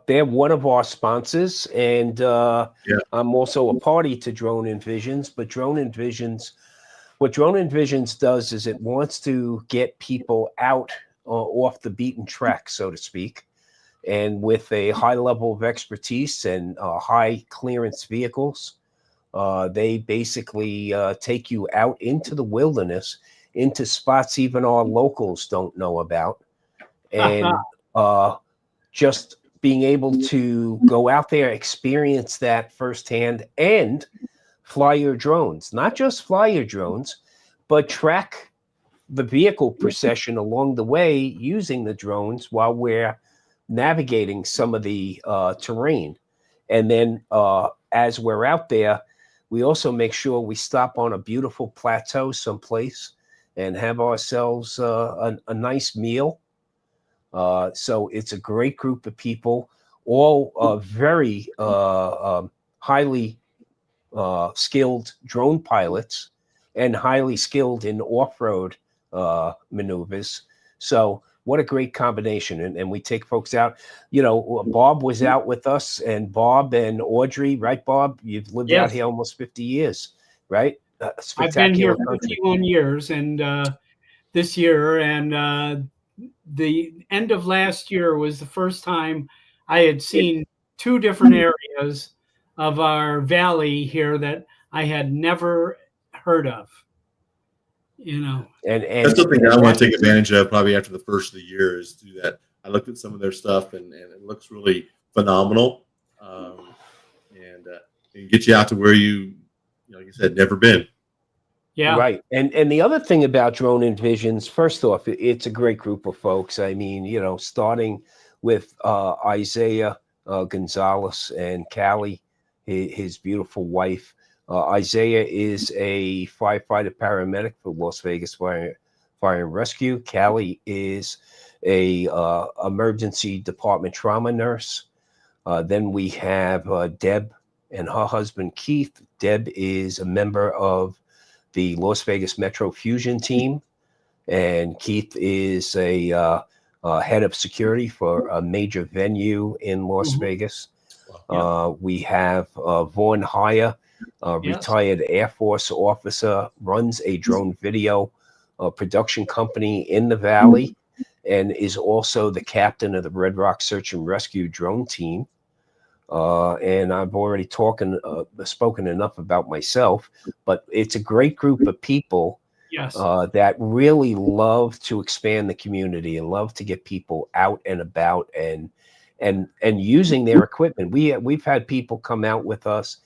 they're one of our sponsors, and I'm also a party to Drone Envisions. But what Drone Envisions does is it wants to get people out off the beaten track, so to speak, and with a high level of expertise and high clearance vehicles. They basically take you out into the wilderness, into spots even our locals don't know about, and just being able to go out there, experience that firsthand, and fly your drones. Not just fly your drones, but track the vehicle procession along the way using the drones while we're navigating some of the terrain. And then as we're out there, we also make sure we stop on a beautiful plateau someplace and have ourselves a nice meal. So it's a great group of people, all very highly skilled drone pilots and highly skilled in off-road maneuvers. So what a great combination. And we take folks out. Bob was out with us, and Bob and Audrey, right, Bob? You've lived out here almost 50 years, right? I've been here 51 years, and this year, and the end of last year was the first time I had seen two different areas of our valley here that I had never heard of. And that's something I want to take advantage of probably after the first of the year, is to do that. I looked at some of their stuff, and it looks really phenomenal, and get you out to where you like you said, never been. Yeah. Right. And the other thing about Drone Envisions, first off, it's a great group of folks. I mean, starting with Isaiah Gonzalez and Callie, his beautiful wife. Isaiah is a firefighter paramedic for Las Vegas Fire and Rescue. Callie is a emergency department trauma nurse. Then we have Deb and her husband Keith. Deb is a member of the Las Vegas Metro Fusion team. and Keith is a head of security for a major venue in Las Vegas. We have Vaughn Haya, retired Air Force officer, runs a drone video production company in the Valley, and is also the captain of the Red Rock Search and Rescue drone team. And I've already spoken enough about myself, but it's a great group of people that really love to expand the community and love to get people out and about and using their equipment. We've had people come out with us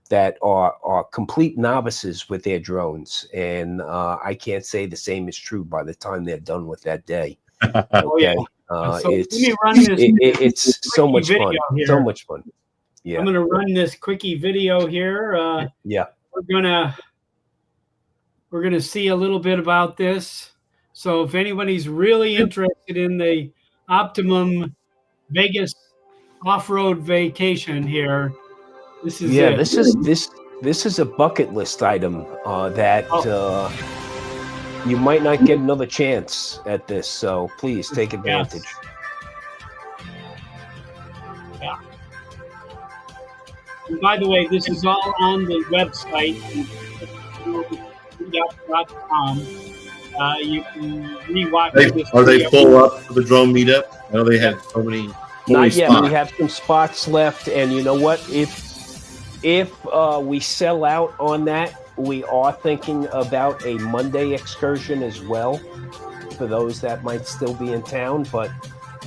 that are complete novices with their drones, and I can't say the same is true by the time they're done with that day. Okay. So let me run this. It's so much fun. Here. So much fun. Yeah. I'm going to run this quickie video here. We're going to see a little bit about this. So if anybody's really interested in the optimum Vegas off-road vacation here, this is it. This is a bucket list item that you might not get another chance at this. So please take advantage. Yeah. And by the way, this is all on the website. Meetup.com. You can rewatch this. Are they full up for the drone meetup? I know they had so many. Not yet. We have some spots left, and you know what? If we sell out on that, we are thinking about a Monday excursion as well for those that might still be in town. But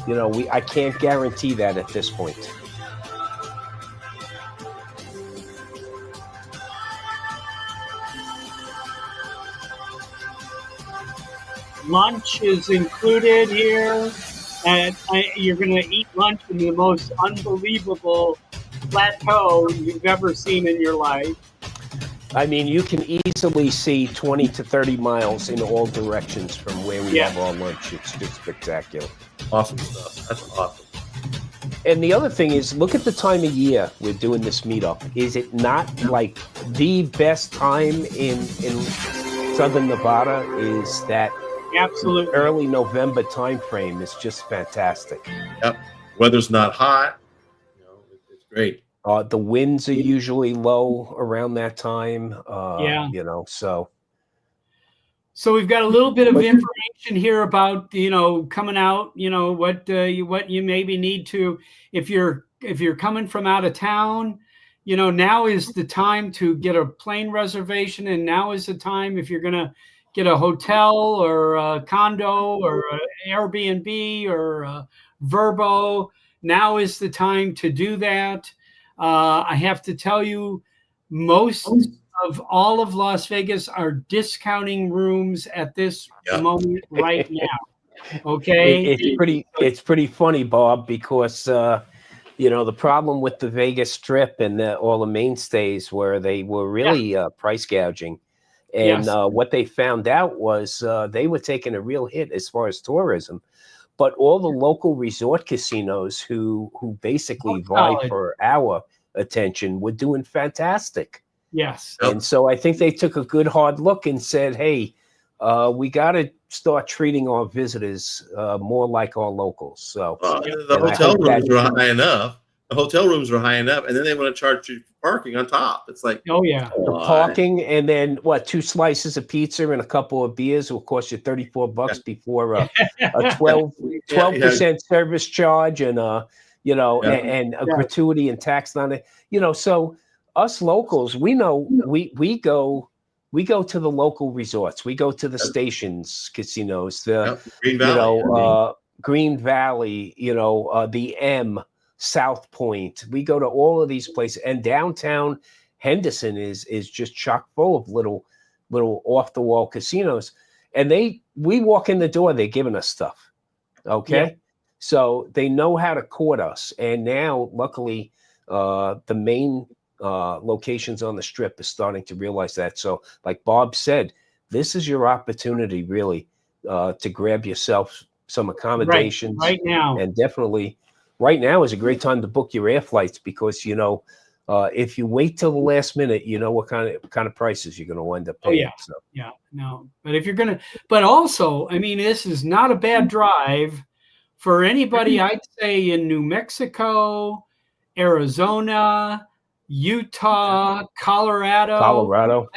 you know, I can't guarantee that at this point. Lunch is included here, and you're going to eat lunch in the most unbelievable plateau you've ever seen in your life. I mean, you can easily see 20 to 30 miles in all directions from where we have our lunch. It's just spectacular. Awesome stuff. That's awesome. And the other thing is, look at the time of year we're doing this meetup. Is it not like the best time in Southern Nevada? Is that absolutely early November time frame is just fantastic. Yep. Weather's not hot. You know, it's great. The winds are usually low around that time. You know, so we've got a little bit of information here about, you know, coming out, you know, what you maybe need to, if you're coming from out of town, you know, now is the time to get a plane reservation. And now is the time, if you're going to get a hotel or a condo or an Airbnb or a Verbo, now is the time to do that. I have to tell you, most of all of Las Vegas are discounting rooms at this moment right now. Okay. It's pretty funny, Bob, because, you know, the problem with the Vegas Strip and all the mainstays where they were really price gouging. And what they found out was they were taking a real hit as far as tourism. But all the local resort casinos who basically vie for our attention were doing fantastic. Yes. And so I think they took a good hard look and said, hey, we got to start treating our visitors more like our locals. So the hotel rooms are high enough. The hotel rooms are high enough, and then they want to charge you parking on top. It's like, the parking, and then what? 2 slices of pizza and a couple of beers will cost you $34 before a 12% service charge and you know, and a gratuity and tax on it. You know, so us locals, we know we go to the local resorts, we go to the stations, casinos, the Green Valley, you know, Green Valley, you know, the M. South Point. We go to all of these places, and downtown Henderson is just chock full of little off the wall casinos. And we walk in the door, they're giving us stuff. Okay, so they know how to court us. And now, luckily, the main locations on the Strip is starting to realize that. So, like Bob said, this is your opportunity, really, to grab yourself some accommodations right now, and definitely. Right now is a great time to book your air flights because, you know, If you wait till the last minute, you know what kind of prices you're going to wind up Oh paying. yeah, So. yeah, no. But if you're gonna, but also, I mean, this is not a bad drive for anybody. I'd say in New Mexico, Arizona, Utah, Colorado.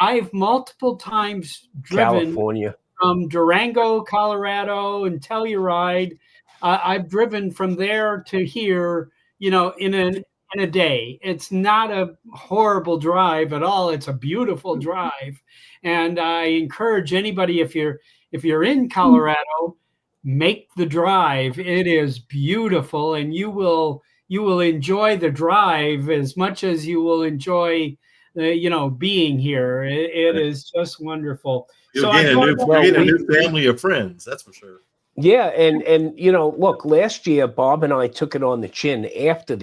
I've multiple times driven California, from Durango, Colorado, and Telluride. I've driven from there to here, you know, in a day. It's not a horrible drive at all. It's a beautiful drive, and I encourage anybody, if you're in Colorado, make the drive. It is beautiful, and you will enjoy the drive as much as you will enjoy you know, being here. It is just wonderful. You're getting a new family of friends, that's for sure. Yeah, and you know, look, last year Bob and I took it on the chin after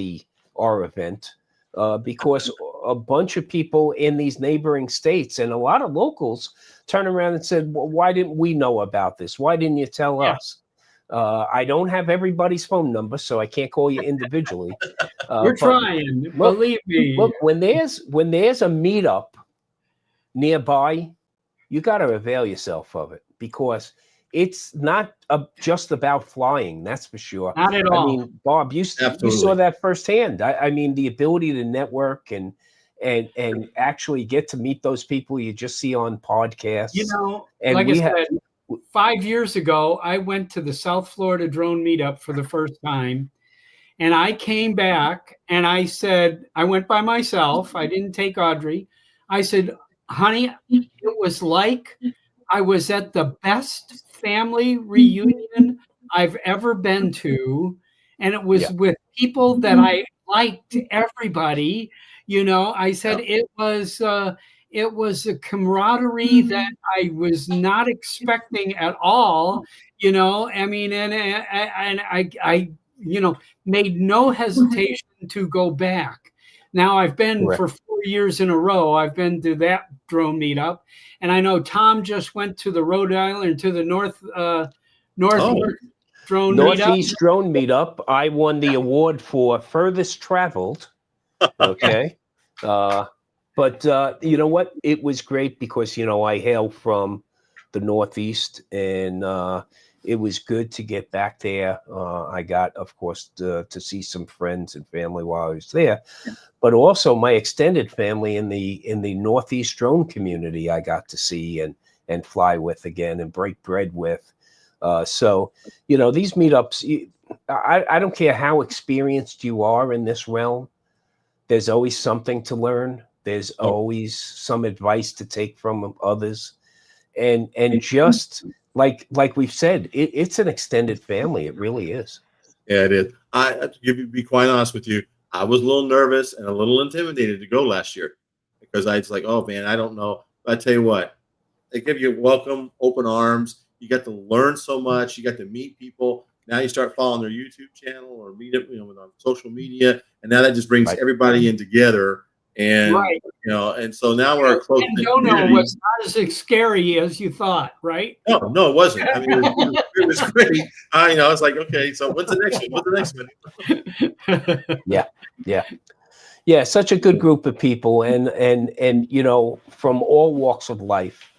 our event because a bunch of people in these neighboring states and a lot of locals turned around and said, well, why didn't we know about this? Why didn't you tell us? I don't have everybody's phone number, so I can't call you individually. We're trying, believe me. Look, when there's a meetup nearby, you got to avail yourself of it because it's not just about flying. That's for sure. Not at all. I mean, Bob, you saw that firsthand. I mean, the ability to network and actually get to meet those people you just see on podcasts. You know, and like I said, 5 years ago, I went to the South Florida drone meetup for the first time. And I came back and I said, I went by myself. I didn't take Audrey. I said, honey, it was like I was at the best family reunion I've ever been to. And it was with people that I liked, everybody. You know, I said it was a camaraderie that I was not expecting at all. You know, I mean, and I you know, made no hesitation to go back. Now I've been for 4 years in a row. I've been to that drone meetup, and I know Tom just went to the Rhode Island to the Northeast drone meetup. I won the award for furthest traveled. Okay, but you know what? It was great because you know I hail from the Northeast, and it was good to get back there. I got, of course, to see some friends and family while I was there, but also my extended family in the Northeast drone community. I got to see and fly with again and break bread with. So, you know, these meetups. I don't care how experienced you are in this realm. There's always something to learn. There's always some advice to take from others, and just. Like we've said, it's an extended family. It really is. Yeah, it is. To be quite honest with you, I was a little nervous and a little intimidated to go last year because I was like, oh man, I don't know. But I tell you what, they give you welcome, open arms. You get to learn so much. You get to meet people. Now you start following their YouTube channel or meet up, you know, on social media, and now that just brings everybody in together. And you know, and so now we're close. Dono was not as scary as you thought, right? No, it wasn't. I mean, it was great. You know, it's like, okay, so what's the next one? What's the next one? Yeah. Such a good group of people, and you know, from all walks of life,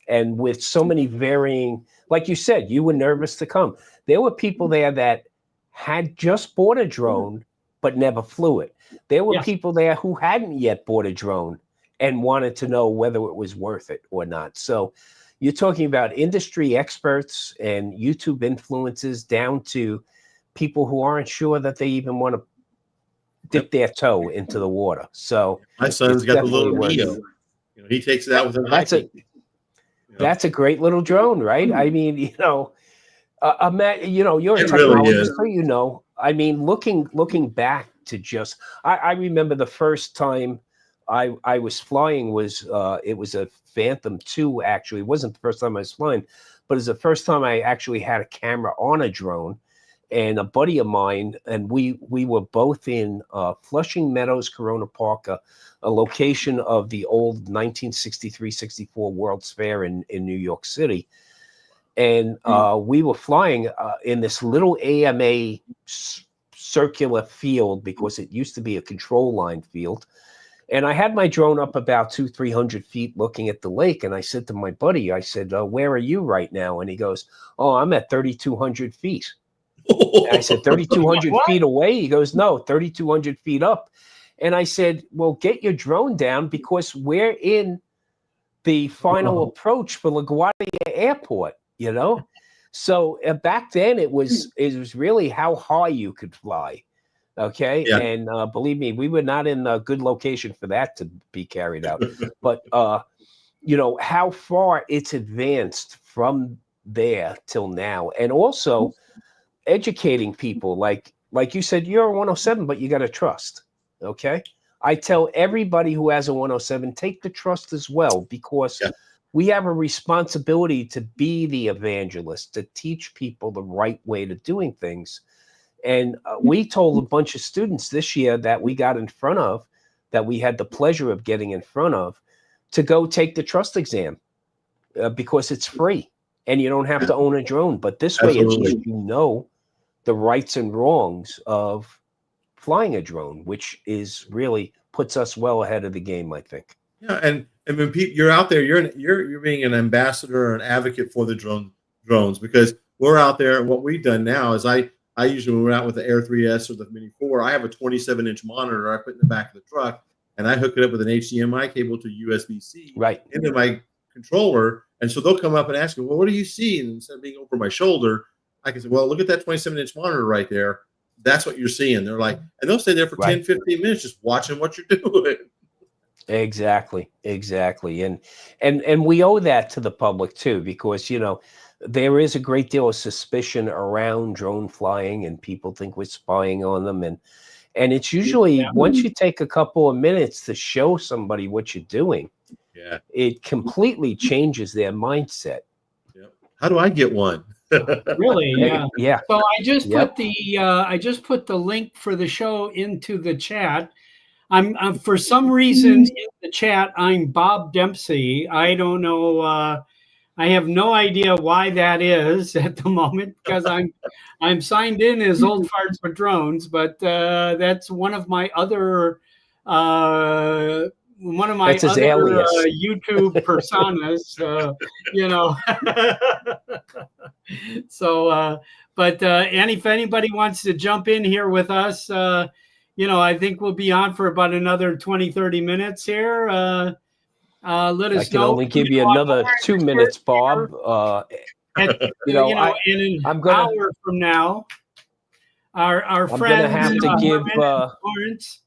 and with so many varying. Like you said, you were nervous to come. There were people there that had just bought a drone but never flew it. There were people there who hadn't yet bought a drone and wanted to know whether it was worth it or not. So you're talking about industry experts and YouTube influencers down to people who aren't sure that they even want to dip their toe into the water. So my son's got the little Neo. You know, he takes it out with him. That's a great little drone, right? I mean, you know, you know, you're a technologist, so you know. I mean, looking back to just, I remember the first time I was flying was it was a Phantom 2. Actually, it wasn't the first time I was flying, but it was the first time I actually had a camera on a drone. And a buddy of mine, and we were both in Flushing Meadows, Corona Park, a location of the old 1963-64 World's Fair in New York City. And we were flying in this little AMA circular field because it used to be a control line field. And I had my drone up about 200-300 feet looking at the lake. And I said to my buddy, I said, where are you right now? And he goes, oh, I'm at 3,200 feet. And I said, 3,200 feet away? He goes, no, 3,200 feet up. And I said, well, get your drone down because we're in the final approach for LaGuardia Airport, you know? So back then it was really how high you could fly. Okay. Yeah. And believe me, we were not in a good location for that to be carried out. But, you know, how far it's advanced from there till now. And also educating people, like you said, you're a 107, but you got to trust. Okay. I tell everybody who has a 107, take the trust as well, because we have a responsibility to be the evangelist, to teach people the right way to doing things. And we told a bunch of students this year that we got in front of, that we had the pleasure of getting in front of, to go take the trust exam because it's free and you don't have to own a drone. But this way, at least you know the rights and wrongs of flying a drone, which is really puts us well ahead of the game, I think. Yeah, and when you're out there, you're being an ambassador or an advocate for the drones, because we're out there. And what we've done now is I usually, when we're out with the Air 3S or the Mini 4, I have a 27-inch monitor I put in the back of the truck, and I hook it up with an HDMI cable to USB-C into my controller. And so they'll come up and ask me, well, what do you see? And instead of being over my shoulder, I can say, well, look at that 27-inch monitor right there. That's what you're seeing. They're like, and they'll stay there for 10, 15 minutes just watching what you're doing. Exactly. And we owe that to the public too, because, you know, there is a great deal of suspicion around drone flying and people think we're spying on them. And it's usually once you take a couple of minutes to show somebody what you're doing, it completely changes their mindset. How do I get one? Really? Yeah. So I just put the link for the show into the chat. I'm for some reason in the chat, I'm Bob Dempsey. I don't know. I have no idea why that is at the moment, because I'm signed in as Old Farts with Drones, but that's one of my other YouTube personas. You know. So, but if anybody wants to jump in here with us, you know, I think we'll be on for about another 20, 30 minutes here. Let us know. I can only give you another 2 minutes, Bob. In an hour from now, our friends have to give Lawrence.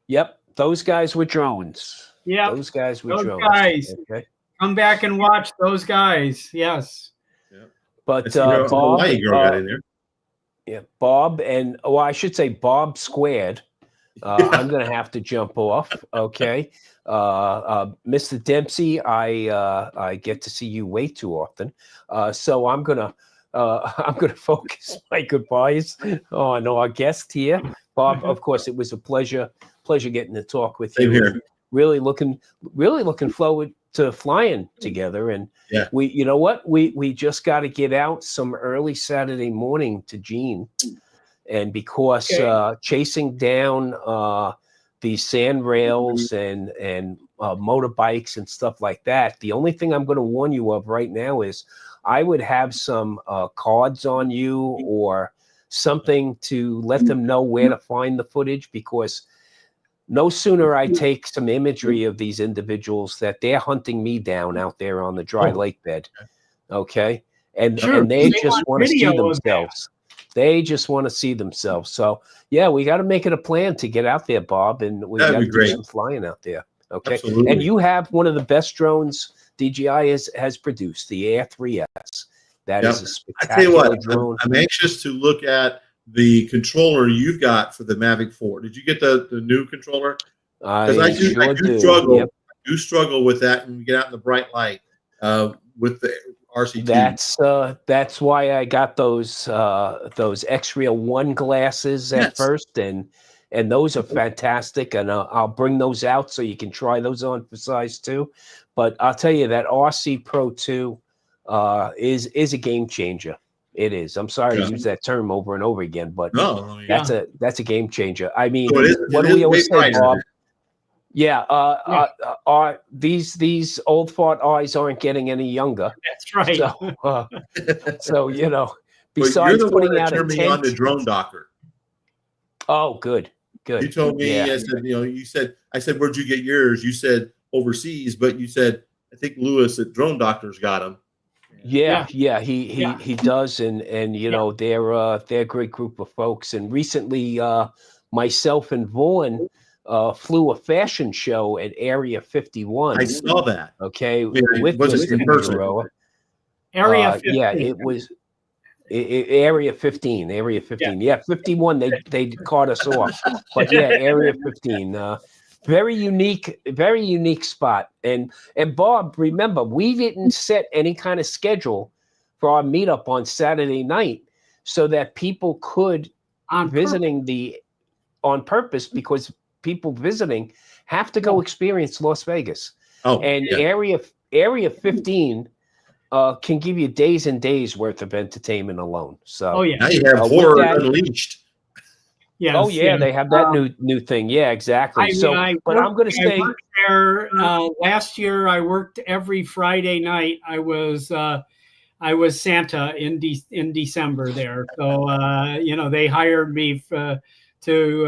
Yep, those guys with drones. Yeah, those guys with drones. Guys, okay. Come back and watch those guys. Yes. But Bob, got in there. Yeah, Bob, and I should say Bob squared. I'm going to have to jump off. Okay. Mr. Dempsey, I get to see you way too often. So I'm going to focus my goodbyes on our guest here. Bob, of course, it was a pleasure getting to talk with you. Here. Really looking forward to flying together. And we, you know what, we just got to get out some early Saturday morning to Gene. And because chasing down these sand rails and motorbikes and stuff like that, the only thing I'm going to warn you of right now is I would have some cards on you or something to let them know where to find the footage, because no sooner I take some imagery of these individuals that they're hunting me down out there on the dry lake bed. Okay. And they just want to see themselves. They just want to see themselves. So yeah, we got to make it a plan to get out there, Bob, and we got to do some flying out there. Okay. Absolutely. And you have one of the best drones DJI has produced, the Air 3S. That is a spectacular drone. I'm anxious to look at the controller you've got for the Mavic 4. Did you get the new controller? Because I do struggle. Yep. I do struggle with that when we get out in the bright light with the RC2. That's why I got those X-Real 1 glasses at first, and those are fantastic. And I'll bring those out so you can try those on for size 2. But I'll tell you that RC Pro 2 is a game changer. It is. I'm sorry to use that term over and over again, but No, I mean, that's a game changer. I mean, so what do we always say, Bob? Yeah. Yeah, these old fart eyes aren't getting any younger. That's right. So you know, But besides you're the putting one that out a turned me on to tent. Drone Doctor. Oh, good. You told me, I said, I said, where'd you get yours? You said overseas, but you said, I think Lewis at Drone Doctor's got them. Yeah, he does, and you know they're a great group of folks. And recently, myself and Vaughn flew a fashion show at Area 51. I saw that. Okay, Yeah, with was it Mr. in person? Figueroa. Area 15. Yeah, it was Area 15. Area 15. Yeah, 51. They caught us off, but yeah, Area 15. Very unique spot. And Bob, remember, we didn't set any kind of schedule for our meetup on Saturday night so that people could on purpose, because people visiting have to go experience Las Vegas. Area 15 can give you days and days worth of entertainment alone. So now you have horror unleashed. Yes, oh yeah, they have that new thing. Yeah, exactly. I'm going to say there last year. I worked every Friday night. I was Santa in December there. So they hired me to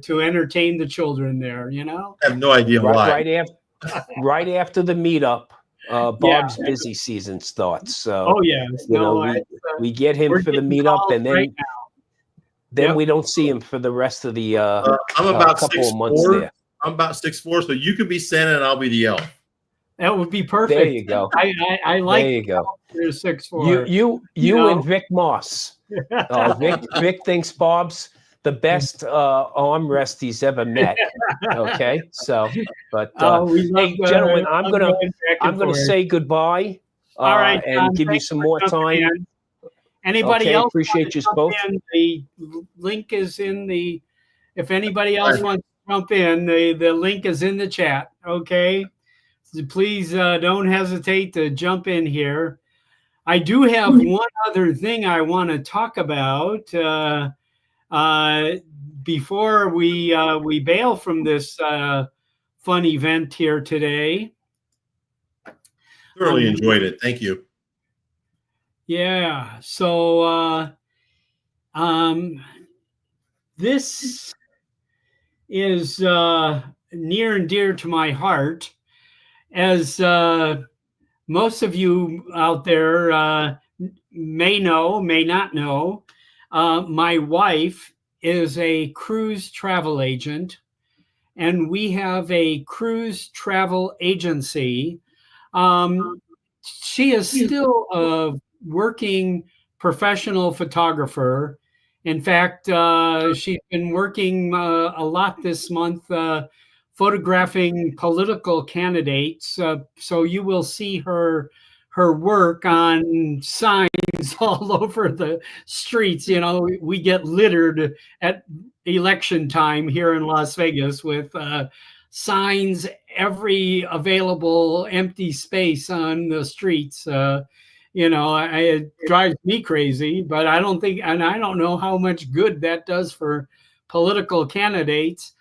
entertain the children there. I have no idea why. Right after the meetup, Bob's busy season starts. So we get him for the meetup, and then we don't see him for the rest of the I'm about couple of months there. I'm about 6'4", so you could be Santa and I'll be the elf. That would be perfect. There you go. I like. There you go. You're 6'4". You and Vic Moss. Vic thinks Bob's the best armrest he's ever met. Okay, so hey, gentlemen, I'm gonna say goodbye. All right, and give you some more time. Anybody else? Appreciate you both. The link is in the. If anybody else wants to jump in, the link is in the chat. Okay, so please don't hesitate to jump in here. I do have one other thing I want to talk about before we bail from this fun event here today. Thoroughly enjoyed it. Thank you. Yeah. So this is near and dear to my heart, as most of you out there may know, may not know. My wife is a cruise travel agent, and we have a cruise travel agency. She is still a working professional photographer. In fact, she's been working a lot this month photographing political candidates. So you will see her work on signs all over the streets. We get littered at election time here in Las Vegas with signs, every available empty space on the streets. It drives me crazy, but I don't know how much good that does for political candidates.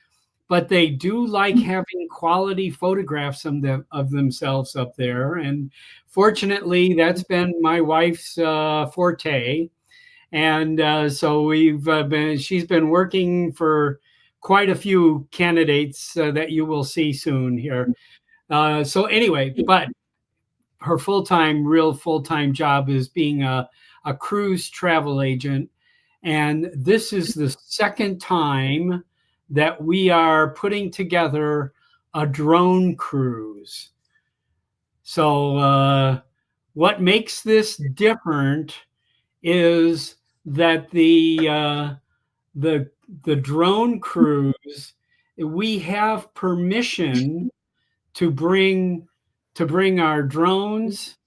But they do like having quality photographs of themselves up there. And fortunately, that's been my wife's forte. And so she's been working for quite a few candidates that you will see soon here. So anyway, but her real full-time job is being a cruise travel agent. And this is the second time that we are putting together a drone cruise. So what makes this different is that the drone cruise, we have permission to bring our drones.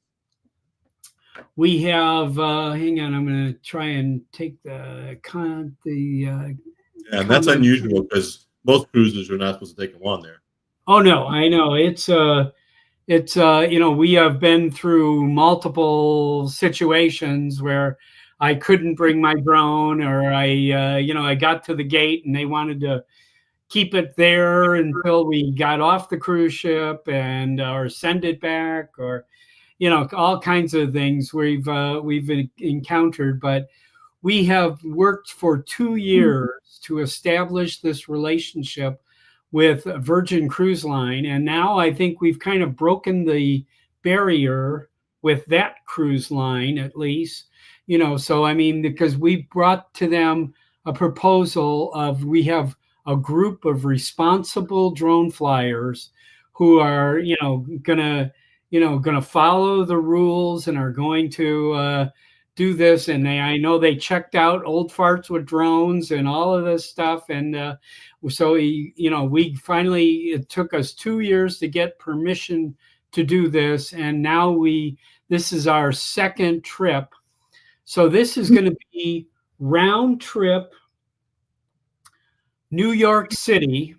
We have hang on, I'm going to try and take and that's unusual because most cruises are not supposed to take them on there. Oh no, I know it's we have been through multiple situations where I couldn't bring my drone, or I got to the gate and they wanted to keep it there until we got off the cruise ship and or send it back, or all kinds of things we've encountered. But we have worked for 2 years to establish this relationship with Virgin Cruise Line, and now I think we've kind of broken the barrier with that cruise line, at least. So I mean, because we brought to them a proposal of, we have a group of responsible drone flyers who are gonna follow the rules and are going to do this. And I know they checked out Old Farts with Drones and all of this stuff. And so we finally, it took us 2 years to get permission to do this, and now this is our second trip. So this is going to be round trip New York City.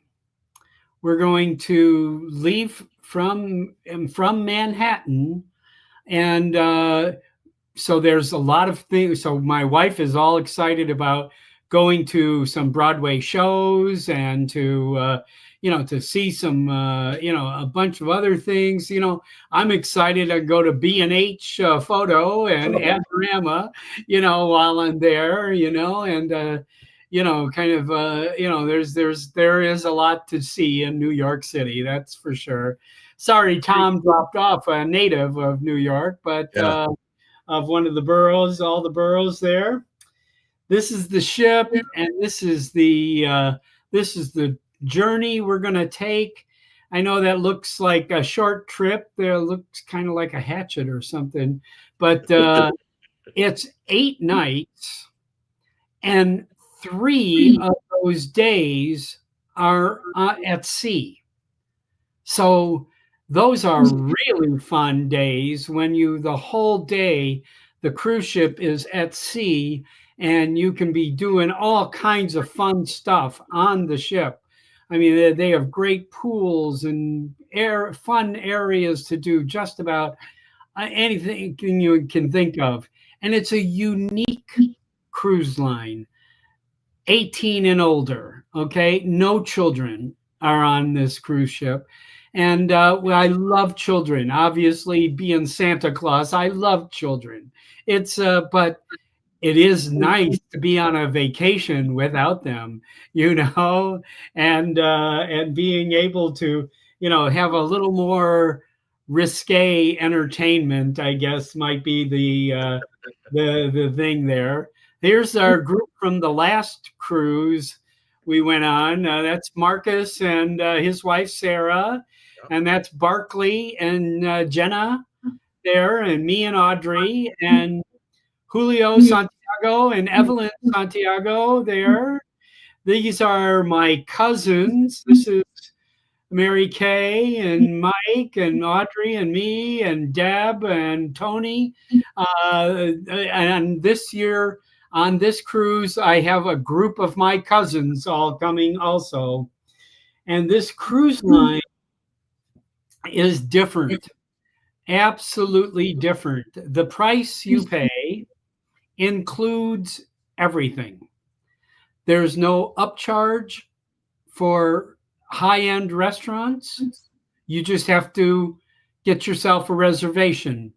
We're going to leave from Manhattan, and so there's a lot of things. So my wife is all excited about going to some Broadway shows and to to see some a bunch of other things. I'm excited to go to B&H Photo and Adorama, while I'm there, and kind of there is a lot to see in New York City, that's for sure. Sorry, Tom dropped off, a native of New York, but of one of the boroughs, all the boroughs there. This is the ship, and this is the journey we're going to take. I know that looks like a short trip. There looks kind of like a hatchet or something, but it's 8 nights, and 3 of those days are at sea. So those are really fun days when the whole day the cruise ship is at sea, and you can be doing all kinds of fun stuff on the ship. I mean, they have great pools and fun areas to do just about anything you can think of. And it's a unique cruise line. 18 and older, okay? No children are on this cruise ship. And I love children. Obviously, being Santa Claus, I love children. But it is nice to be on a vacation without them, and being able to, have a little more risque entertainment, I guess, might be the thing there. Here's our group from the last cruise we went on. That's Marcus and his wife, Sarah. And that's Barkley and Jenna there, and me and Audrey, and Julio Santiago and Evelyn Santiago there. These are my cousins. This is Mary Kay and Mike and Audrey and me and Deb and Tony. And this year on this cruise, I have a group of my cousins all coming also. And this cruise line is different, absolutely different. The price you pay includes everything. There's no upcharge for high-end restaurants. You just have to get yourself a reservation.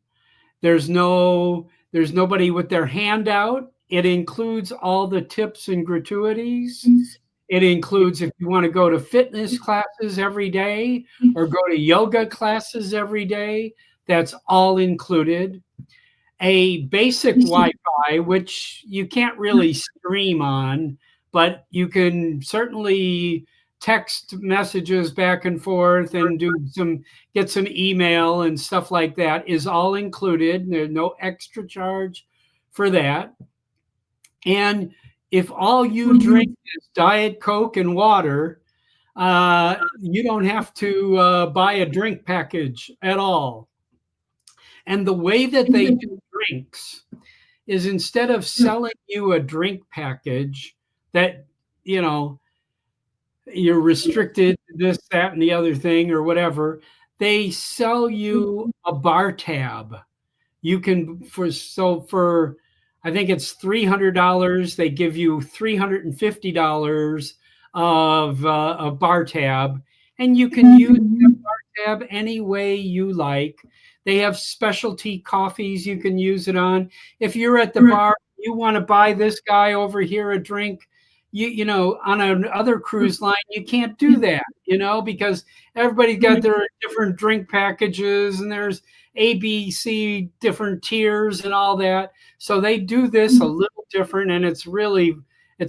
There's nobody with their hand out. It includes all the tips and gratuities. It includes if you want to go to fitness classes every day or go to yoga classes every day, that's all included. A basic Wi-Fi, which you can't really stream on, but you can certainly text messages back and forth and get some email and stuff like that, is all included. There's no extra charge for that. And if all you drink is Diet Coke and water, you don't have to buy a drink package at all. And the way that they do drinks is, instead of selling you a drink package that, you're restricted to this, that, and the other thing or whatever, they sell you a bar tab. You can, for I think it's $300. They give you $350 of a bar tab, and you can use the bar tab any way you like. They have specialty coffees you can use it on. If you're at the bar, you want to buy this guy over here a drink. You know, on another cruise line, you can't do that, you know, because everybody's got their different drink packages, and there's A, B, C, different tiers and all that. So they do this a little different, and it's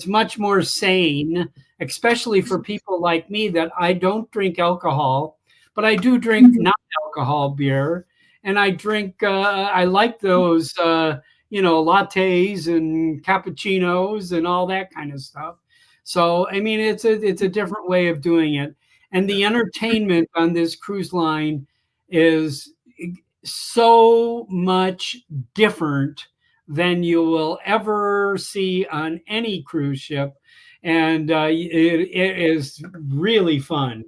much more sane, especially for people like me that I don't drink alcohol, but I do drink non-alcohol beer, and I like those lattes and cappuccinos and all that kind of stuff. So I mean, it's a different way of doing it, and the entertainment on this cruise line is so much different than you will ever see on any cruise ship, and it is really fun.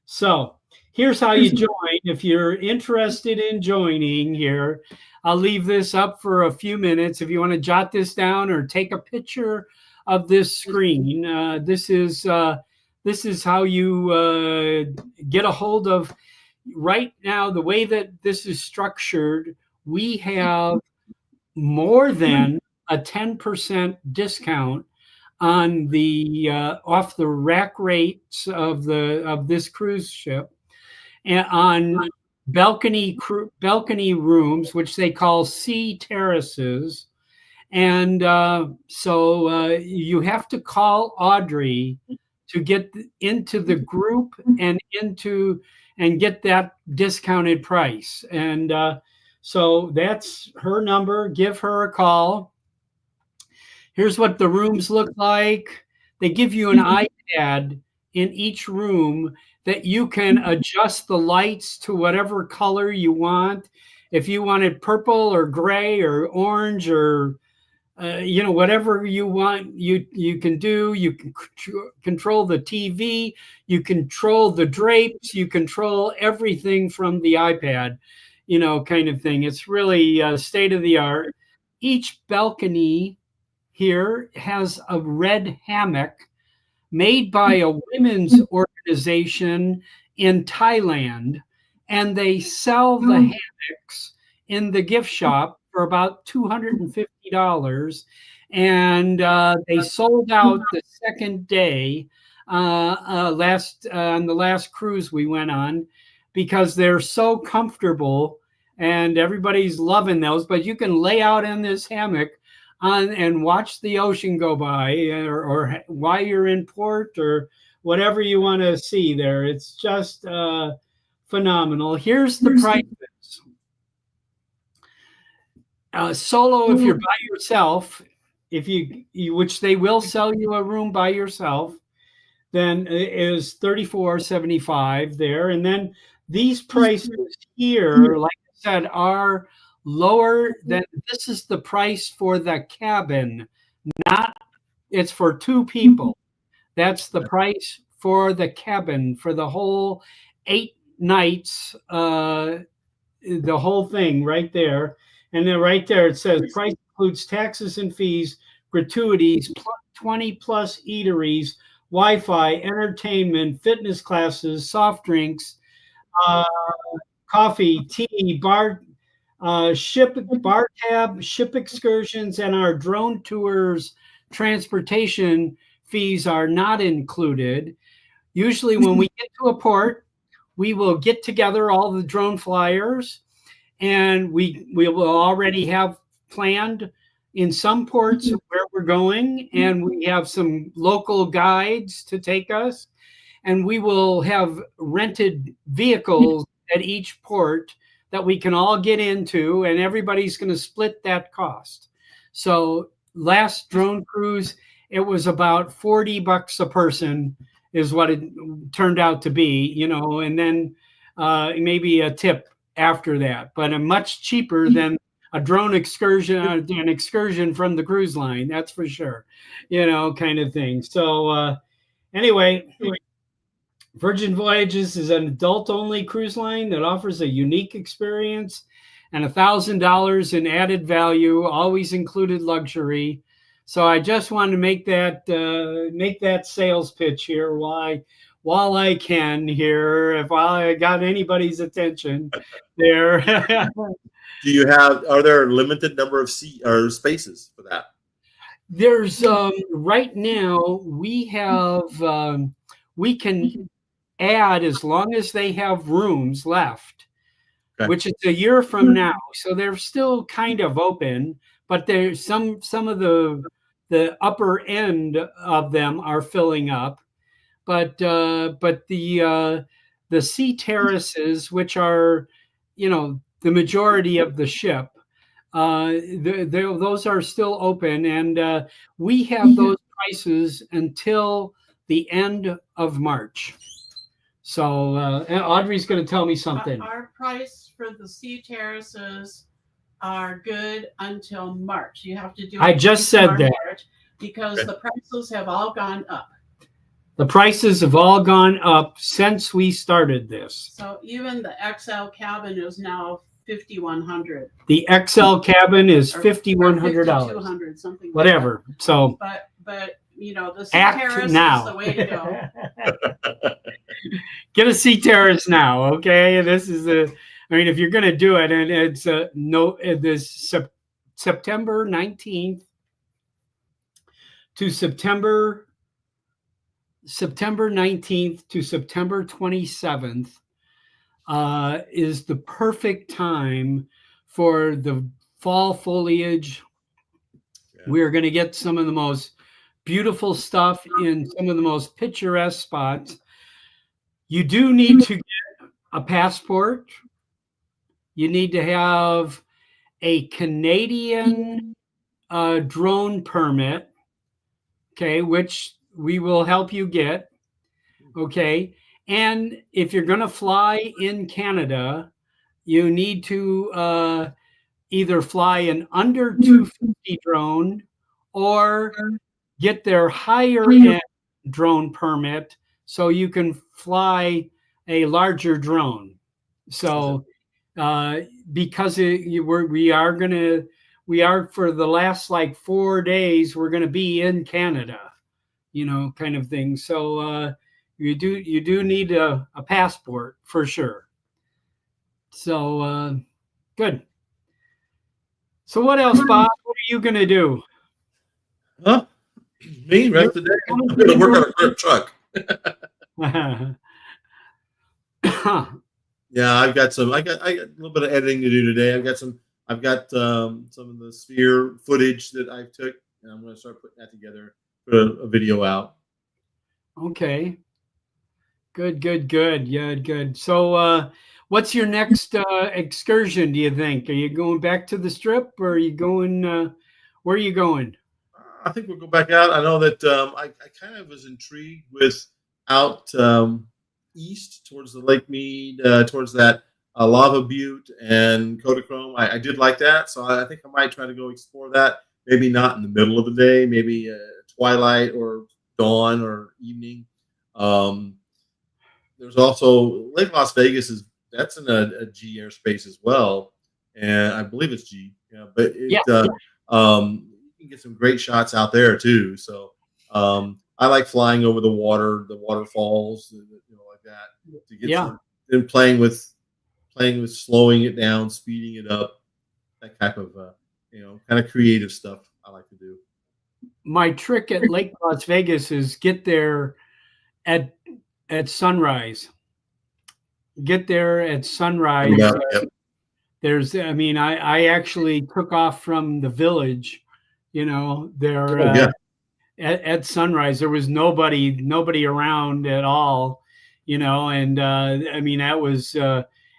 So here's how you join. If you're interested in joining here, I'll leave this up for a few minutes. If you want to jot this down or take a picture of this screen, this is how you get a hold of. Right now, the way that this is structured, we have more than a 10% discount on the off the rack rates of this cruise ship, and on balcony rooms, which they call sea terraces. And so you have to call Audrey to get into the group and get that discounted price. And so that's her number. Give her a call. Here's what the rooms look like. They give you an iPad in each room that you can adjust the lights to whatever color you want. If you wanted purple or gray or orange or whatever you want, you can do. You can control the TV, you control the drapes, you control everything from the iPad, kind of thing. It's really state of the art. Each balcony here has a red hammock made by a women's organization in Thailand, and they sell the hammocks in the gift shop for about $250, and they sold out the second day on the last cruise we went on, because they're so comfortable and everybody's loving those. But you can lay out in this hammock and watch the ocean go by, or while you're in port, or whatever you want to see there. It's just phenomenal. Here's the prices. Solo, if you're by yourself, if you which they will sell you a room by yourself, then it is $34.75 there. And then these prices here, like I said, are lower than this. Is the price for the cabin, not it's for two people. That's the price for the cabin for the whole 8 nights, the whole thing right there. And then right there it says price includes taxes and fees, gratuities, 20 plus eateries, Wi-Fi, entertainment, fitness classes, soft drinks, coffee, tea, bar tab, ship excursions, and our drone tours transportation fees are not included. Usually when we get to a port, we will get together all the drone flyers, and we will already have planned in some ports where we're going, and we have some local guides to take us, and we will have rented vehicles at each port that we can all get into, and everybody's going to split that cost. So last drone cruise, it was about $40 a person is what it turned out to be, and then maybe a tip after that, but a much cheaper than a drone excursion, an excursion from the cruise line, that's for sure, kind of thing. So anyway, Virgin Voyages is an adult-only cruise line that offers a unique experience and $1,000 in added value, always included luxury. So I just wanted to make that sales pitch here while I can here, if I got anybody's attention there. Are there a limited number of seat or spaces for that? There's right now we can add as long as they have rooms left, okay, which is a year from now. So they're still kind of open, but there's some of the upper end of them are filling up. But the sea terraces, which are, the majority of the ship, those are still open, and we have those prices until the end of March. So Audrey's going to tell me something. Our price for the sea terraces are good until March. You have to do. I just said that March because the prices have all gone up. The prices have all gone up since we started this. So even the XL cabin is now $5,100. The XL cabin is $5,100. $5,200, something. Whatever. Like so. But the sea terrace now. is the way to go. Get a sea terrace now, okay? This is if you're going to do it, and it's this September 19th to September 19th to September 27th is the perfect time for the fall foliage. Yeah. We're going to get some of the most beautiful stuff in some of the most picturesque spots. You do need to get a passport. You need to have a Canadian drone permit, okay, which we will help you get, okay? And if you're going to fly in Canada, you need to either fly an under 250 drone or get their higher end drone permit so you can fly a larger drone. So because we are for the last like 4 days, we're going to be in Canada, kind of thing. So you do need a passport for sure. So good. So what else, Bob? What are you going to do? Huh? Me, rest of the day. I'm going to work on a curb truck. Yeah, I got a little bit of editing to do today. I've got some of the sphere footage that I took, and I'm going to start putting that together, put a video out. Okay. Good. Yeah, good. So what's your next excursion, do you think? Are you going back to the Strip, or are you going where are you going? I think we'll go back out. I know that I kind of was intrigued with out east towards the Lake Mead, towards that Lava Butte and Kodachrome. I did like that, so I think I might try to go explore that. Maybe not in the middle of the day, maybe twilight or dawn or evening. There's also Lake Las Vegas that's in a G airspace as well, and I believe it's G. Yeah, but you can get some great shots out there too. So I like flying over the waterfalls, like that, to get some, and playing with slowing it down, speeding it up, that type of kind of creative stuff I like to do. My trick at Lake Las Vegas is get there at sunrise. Get there at sunrise. There's, I actually took off from the village, there at sunrise. There was nobody around at all, and that was,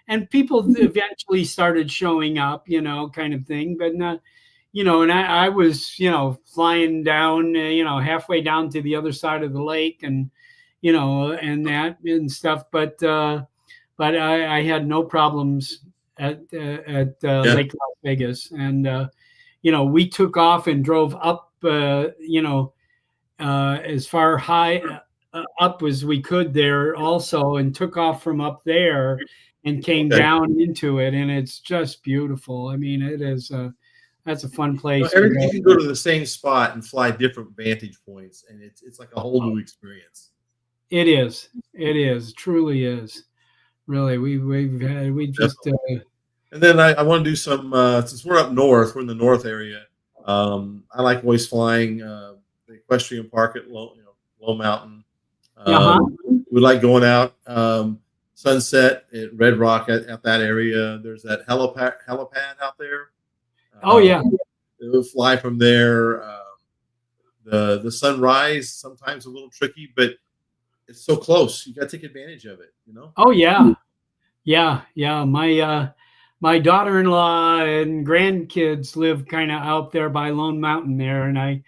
and people eventually started showing up, kind of thing, but not, and I was, flying down, halfway down to the other side of the lake, and, and that and stuff, but I had no problems at Lake Las Vegas, and we took off and drove up, as far up as we could there also, and took off from up there and came down into it, and it's just beautiful. I mean, it is that's a fun place. You can go to the same spot and fly different vantage points, and it's like a whole new experience. It is. It is. Truly is. Really, we just. And then I want to do some since we're up north, we're in the north area. I like always flying the equestrian park at Low Mountain. We like going out sunset at Red Rock at that area. There's that helipad out there. Oh yeah, we'll fly from there. The sunrise sometimes a little tricky, but it's so close. You got to take advantage of it. Oh yeah, yeah. My daughter-in-law and grandkids live kind of out there by Lone Mountain there, and I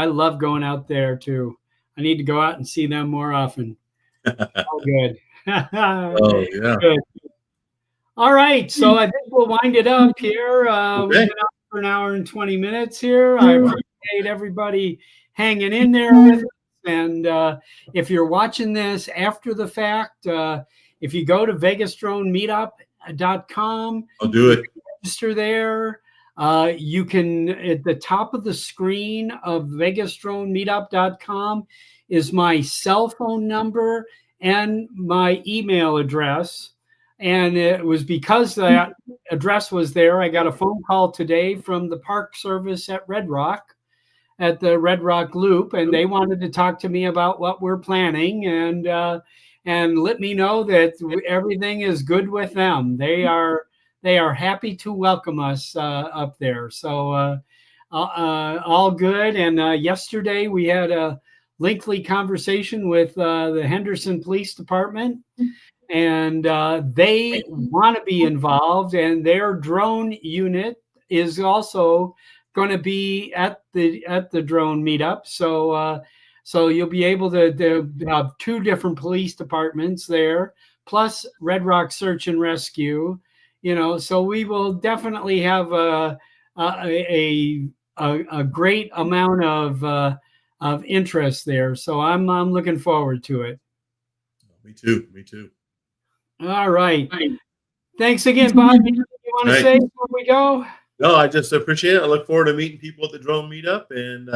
love going out there too. I need to go out and see them more often. Oh, good. Oh yeah. Good. All right, so I think we'll wind it up here. We've been out for an hour and 20 minutes here. I appreciate everybody hanging in there with us. And if you're watching this after the fact, if you go to vegasdronemeetup.com, I'll do it. Register there. You can, at the top of the screen of vegasdronemeetup.com is my cell phone number and my email address. And it was because that address was there, I got a phone call today from the Park Service at Red Rock, at the Red Rock Loop, and they wanted to talk to me about what we're planning and let me know that everything is good with them. They are happy to welcome us up there. So all good. And yesterday we had a lengthy conversation with the Henderson Police Department, and they want to be involved, and their drone unit is also going to be at the drone meetup. So you'll be able to have two different police departments there, plus Red Rock Search and Rescue. So we will definitely have a great amount of interest there. So I'm looking forward to it. Me too. All right. Thanks again, Bob. Anything you want to say before we go? No, I just appreciate it. I look forward to meeting people at the drone meetup, and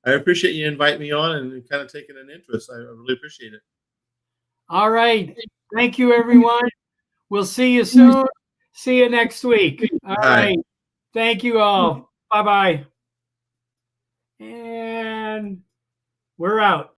I appreciate you inviting me on and kind of taking an interest. I really appreciate it. All right. Thank you, everyone. We'll see you soon. See you next week. All right. Thank you all. Bye-bye. And we're out.